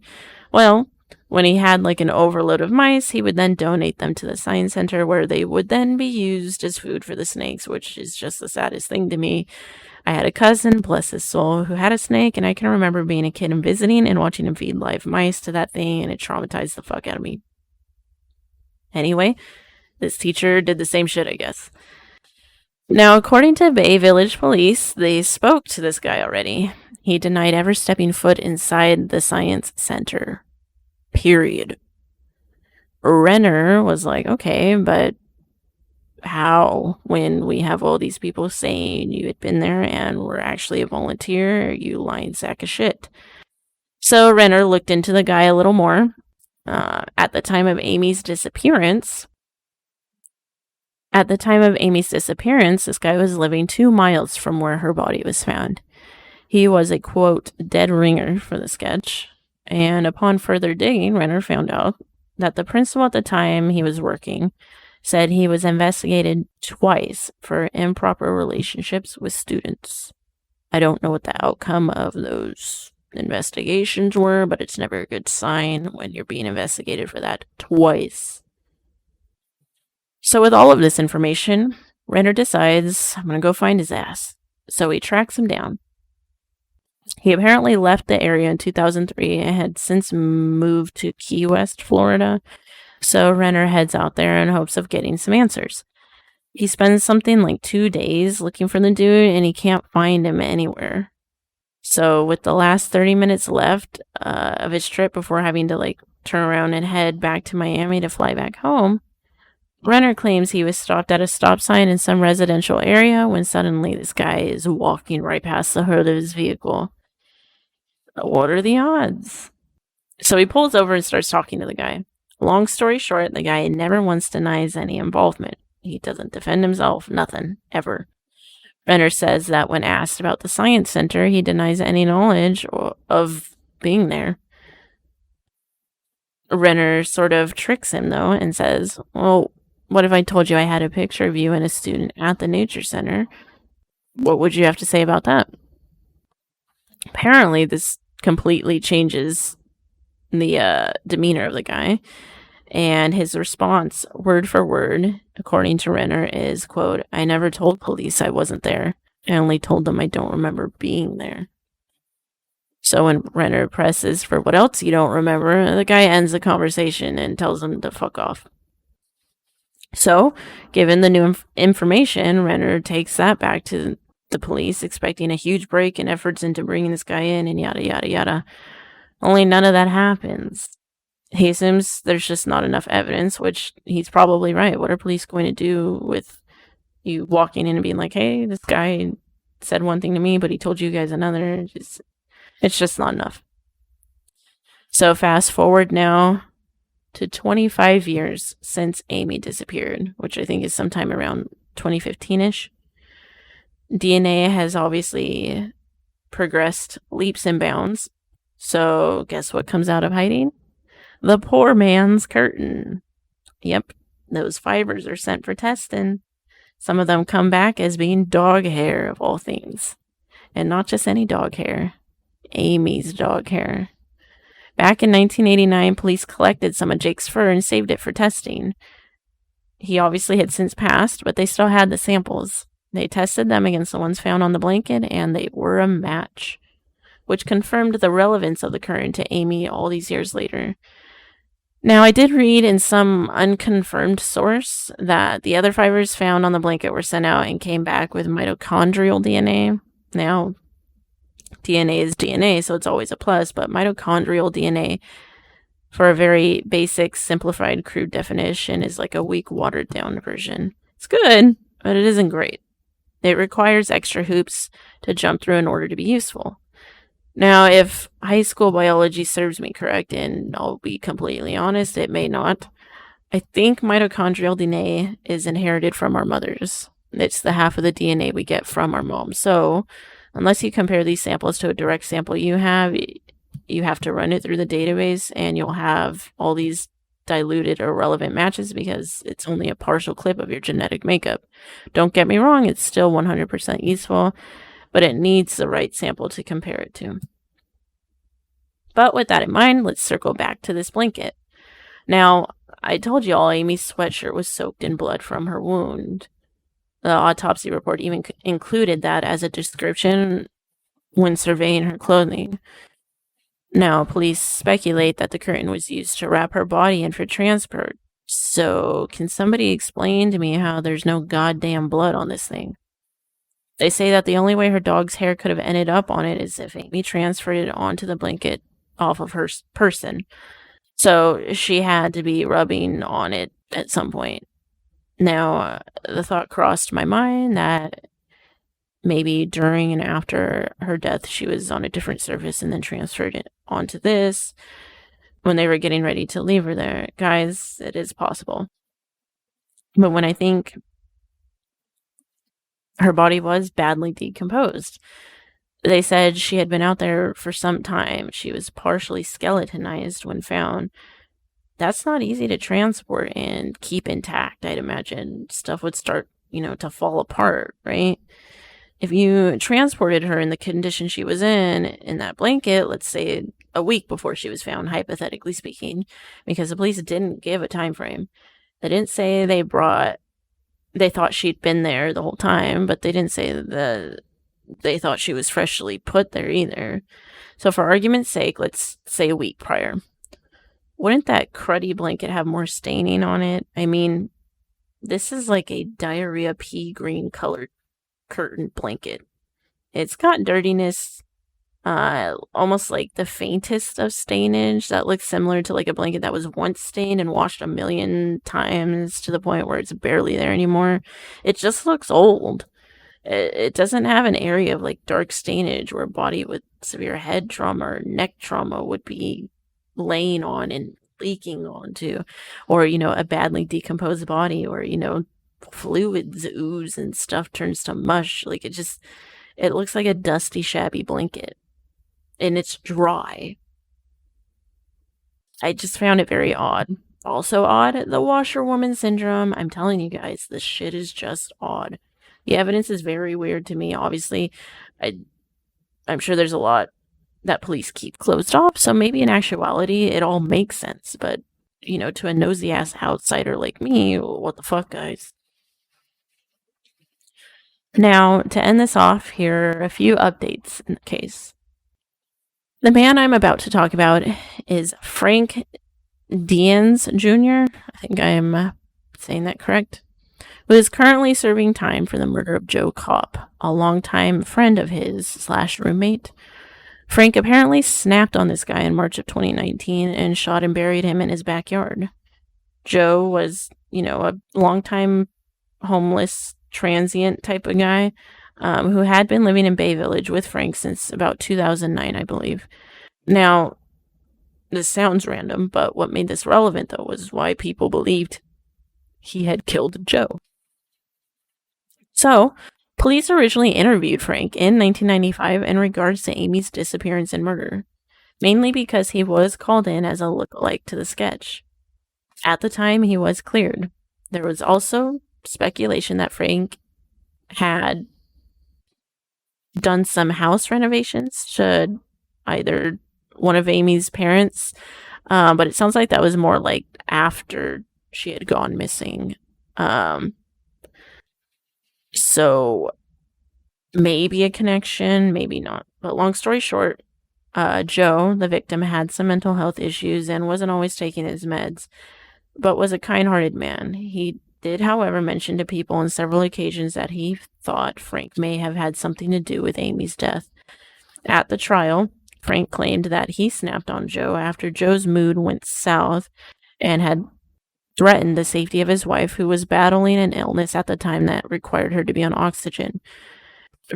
Well, when he had like an overload of mice, he would then donate them to the science center, where they would then be used as food for the snakes, which is just the saddest thing to me. I had a cousin, bless his soul, who had a snake, and I can remember being a kid and visiting and watching him feed live mice to that thing, and it traumatized the fuck out of me. Anyway, this teacher did the same shit, I guess. Now, according to Bay Village Police, they spoke to this guy already. He denied ever stepping foot inside the science center. Period. Renner was like, okay, but how, when we have all these people saying you had been there and were actually a volunteer, you lying sack of shit? So Renner looked into the guy a little more. At the time of Amy's disappearance, this guy was living 2 miles from where her body was found. He was a, quote, dead ringer for the sketch. And upon further digging, Renner found out that the principal at the time he was working said he was investigated twice for improper relationships with students. I don't know what the outcome of those investigations were, but it's never a good sign when you're being investigated for that twice. So with all of this information, Renner decides, I'm going to go find his ass. So he tracks him down. He apparently left the area in 2003 and had since moved to Key West, Florida. So Renner heads out there in hopes of getting some answers. He spends something like 2 days looking for the dude, and he can't find him anywhere. So with the last 30 minutes left of his trip before having to like turn around and head back to Miami to fly back home, Renner claims he was stopped at a stop sign in some residential area when suddenly this guy is walking right past the hood of his vehicle. What are the odds? So he pulls over and starts talking to the guy. Long story short, the guy never once denies any involvement. He doesn't defend himself, nothing, ever. Renner says that when asked about the science center, he denies any knowledge of being there. Renner sort of tricks him, though, and says, well, what if I told you I had a picture of you and a student at the nature center? What would you have to say about that? Apparently, this completely changes the demeanor of the guy, and his response, word for word, according to Renner, is, quote, I never told police I wasn't there. I only told them I don't remember being there. So when Renner presses for what else you don't remember, the guy ends the conversation and tells him to fuck off. So, given the new information, Renner takes that back to the police, expecting a huge break and efforts into bringing this guy in and yada, yada, yada. Only none of that happens. He assumes there's just not enough evidence, which he's probably right. What are police going to do with you walking in and being like, hey, this guy said one thing to me, but he told you guys another? It's just not enough. So fast forward now to 25 years since Amy disappeared, which I think is sometime around 2015-ish. DNA has obviously progressed leaps and bounds. So guess what comes out of hiding? The poor man's curtain. Yep, those fibers are sent for testing. Some of them come back as being dog hair, of all things. And not just any dog hair. Amy's dog hair. Back in 1989, police collected some of Jake's fur and saved it for testing. He obviously had since passed, but they still had the samples. They tested them against the ones found on the blanket, and they were a match, which confirmed the relevance of the current to Amy all these years later. Now, I did read in some unconfirmed source that the other fibers found on the blanket were sent out and came back with mitochondrial DNA. Now, DNA is DNA, so it's always a plus, but mitochondrial DNA, for a very basic, simplified, crude definition, is like a weak, watered-down version. It's good, but it isn't great. It requires extra hoops to jump through in order to be useful. Now, if high school biology serves me correct, and I'll be completely honest, it may not, I think mitochondrial DNA is inherited from our mothers. It's the half of the DNA we get from our mom. So, unless you compare these samples to a direct sample you have to run it through the database, and you'll have all these diluted, irrelevant matches because it's only a partial clip of your genetic makeup. Don't get me wrong, it's still 100% useful, but it needs the right sample to compare it to. But with that in mind, let's circle back to this blanket. Now, I told you all Amy's sweatshirt was soaked in blood from her wound. The autopsy report even included that as a description when surveying her clothing. Now, police speculate that the curtain was used to wrap her body in for transport. So, can somebody explain to me how there's no goddamn blood on this thing? They say that the only way her dog's hair could have ended up on it is if Amy transferred it onto the blanket off of her person. So she had to be rubbing on it at some point. Now, the thought crossed my mind that maybe during and after her death, she was on a different surface and then transferred it onto this when they were getting ready to leave her there. Guys, it is possible. But when I think her body was badly decomposed. They said she had been out there for some time. She was partially skeletonized when found. That's not easy to transport and keep intact, I'd imagine. Stuff would start, to fall apart, right? If you transported her in the condition she was in that blanket, let's say a week before she was found, hypothetically speaking, because the police didn't give a time frame. They didn't say they thought she'd been there the whole time, but they didn't say that they thought she was freshly put there either. So for argument's sake, let's say a week prior. Wouldn't that cruddy blanket have more staining on it? I mean, this is like a diarrhea pea green colored curtain blanket. It's got dirtiness, almost like the faintest of stainage that looks similar to like a blanket that was once stained and washed a million times to the point where it's barely there anymore. It just looks old. It doesn't have an area of like dark stainage where a body with severe head trauma or neck trauma would be laying on and leaking onto, or, a badly decomposed body, or, fluids ooze and stuff turns to mush. Like it looks like a dusty, shabby blanket. And it's dry. I just found it very odd. Also odd, the Washerwoman Syndrome. I'm telling you guys, this shit is just odd. The evidence is very weird to me. Obviously, I'm sure there's a lot that police keep closed off, so maybe in actuality it all makes sense. But, to a nosy-ass outsider like me, what the fuck, guys? Now, to end this off, here are a few updates in the case. The man I'm about to talk about is Frank Dians Jr. I think I am saying that correct. Who is currently serving time for the murder of Joe Kopp, a longtime friend of his / roommate. Frank apparently snapped on this guy in March of 2019 and shot and buried him in his backyard. Joe was, a longtime homeless transient type of guy who had been living in Bay Village with Frank since about 2009, I believe. Now, this sounds random, but what made this relevant, though, was why people believed he had killed Joe. So, police originally interviewed Frank in 1995 in regards to Amy's disappearance and murder, mainly because he was called in as a lookalike to the sketch. At the time, he was cleared. There was also speculation that Frank had done some house renovations to either one of Amy's parents, but it sounds like that was more like after she had gone missing. So maybe a connection, maybe not. But long story short, Joe, the victim, had some mental health issues and wasn't always taking his meds, but was a kind-hearted man. He did, however, mention to people on several occasions that he thought Frank may have had something to do with Amy's death. At the trial, Frank claimed that he snapped on Joe after Joe's mood went south and had threatened the safety of his wife, who was battling an illness at the time that required her to be on oxygen.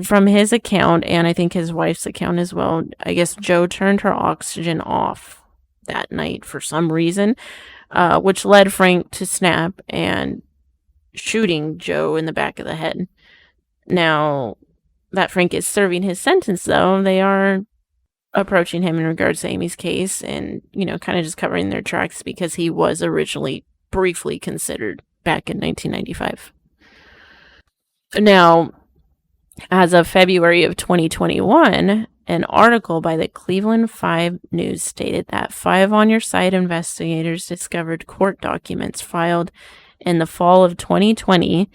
From his account, and I think his wife's account as well, I guess Joe turned her oxygen off that night for some reason, which led Frank to snap and shooting Joe in the back of the head. Now that Frank is serving his sentence, though, they are approaching him in regards to Amy's case and, kind of just covering their tracks because he was originally briefly considered back in 1995. Now, as of February of 2021, an article by the Cleveland 5 News stated that 5 On Your Side investigators discovered court documents filed in the fall of 2020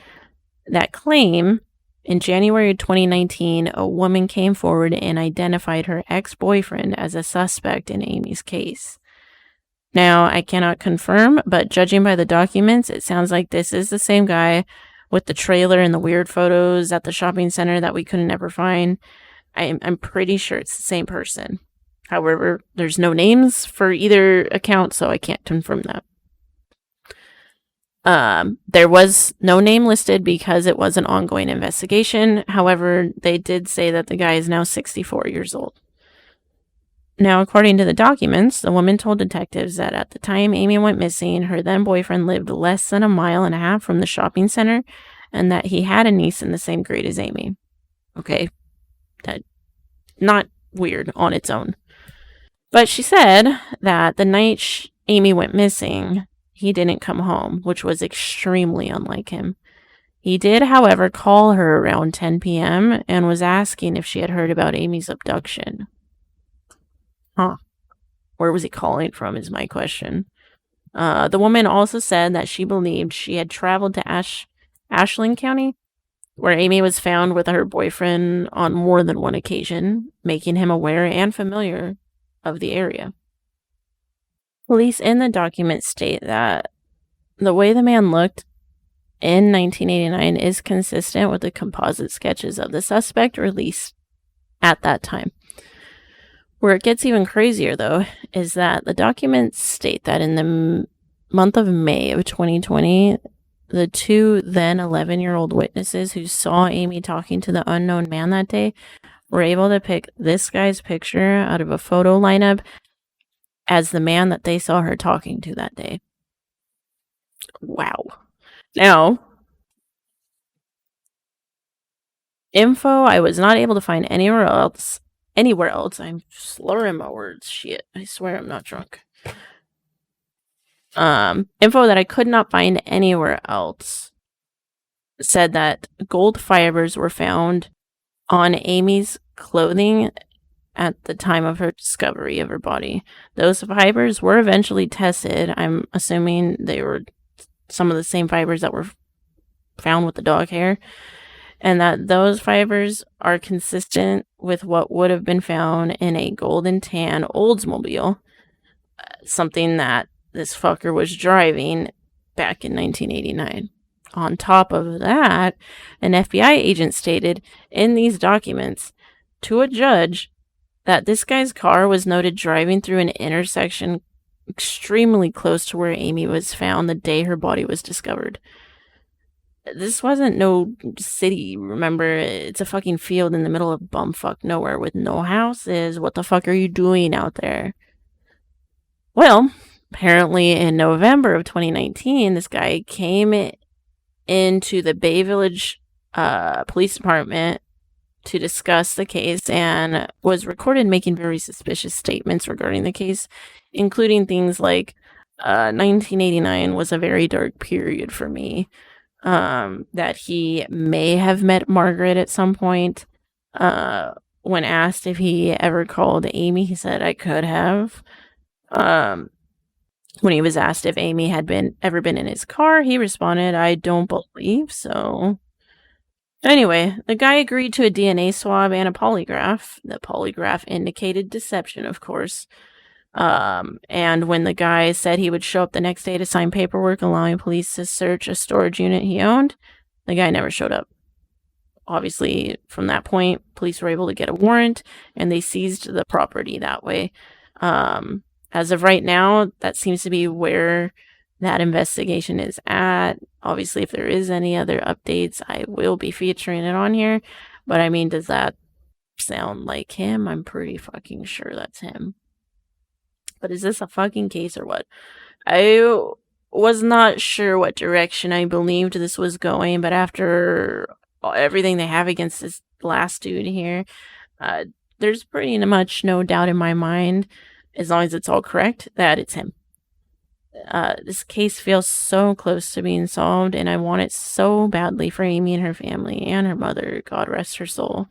that claim in January 2019, a woman came forward and identified her ex-boyfriend as a suspect in Amy's case. Now, I cannot confirm, but judging by the documents, it sounds like this is the same guy with the trailer and the weird photos at the shopping center that we couldn't ever find. I'm pretty sure it's the same person. However, there's no names for either account, so I can't confirm that. There was no name listed because it was an ongoing investigation. However, they did say that the guy is now 64 years old. Now, according to the documents, the woman told detectives that at the time Amy went missing, her then boyfriend lived less than a mile and a half from the shopping center and that he had a niece in the same grade as Amy. Okay, that not weird on its own. But she said that the night Amy went missing, he didn't come home, which was extremely unlike him. He did, however, call her around 10 p.m. and was asking if she had heard about Amy's abduction. Huh. Where was he calling from is my question. The woman also said that she believed she had traveled to Ashland County, where Amy was found with her boyfriend on more than one occasion, making him aware and familiar of the area. Police in the document state that the way the man looked in 1989 is consistent with the composite sketches of the suspect released at that time. Where it gets even crazier, though, is that the documents state that in the month of May of 2020, the 2 then 11-year-old witnesses who saw Amy talking to the unknown man that day were able to pick this guy's picture out of a photo lineup as the man that they saw her talking to that day. Wow. Now, info I was not able to find anywhere else. I'm slurring my words. Shit. I swear I'm not drunk. Info that I could not find anywhere else said that gold fibers were found on Amy's clothing at the time of her discovery of her body. Those fibers were eventually tested. I'm assuming they were some of the same fibers that were found with the dog hair, and that those fibers are consistent with what would have been found in a golden tan Oldsmobile, something that this fucker was driving back in 1989. On top of that, an FBI agent stated in these documents to a judge that this guy's car was noted driving through an intersection extremely close to where Amy was found the day her body was discovered. This wasn't no city, remember? It's a fucking field in the middle of bumfuck nowhere with no houses. What the fuck are you doing out there? Well, apparently in November of 2019, this guy came into the Bay Village Police Department to discuss the case and was recorded making very suspicious statements regarding the case, including things like 1989 was a very dark period for me. That he may have met Margaret at some point, When asked if he ever called Amy, he said, I could have. When he was asked if Amy had ever been in his car, he responded, I don't believe so. Anyway, the guy agreed to a DNA swab and a polygraph. The polygraph indicated deception, of course. And when the guy said he would show up the next day to sign paperwork allowing police to search a storage unit he owned, the guy never showed up. Obviously, from that point, police were able to get a warrant and they seized the property that way. As of right now, that seems to be where that investigation is at. Obviously, if there is any other updates, I will be featuring it on here. But I mean, does that sound like him? I'm pretty fucking sure that's him. But is this a fucking case or what? I was not sure what direction I believed this was going, but after everything they have against this last dude here, there's pretty much no doubt in my mind, as long as it's all correct, that it's him. This case feels so close to being solved, and I want it so badly for Amy and her family and her mother. God rest her soul.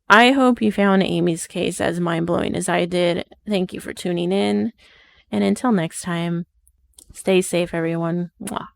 I hope you found Amy's case as mind-blowing as I did. Thank you for tuning in, and until next time, stay safe, everyone. Mwah.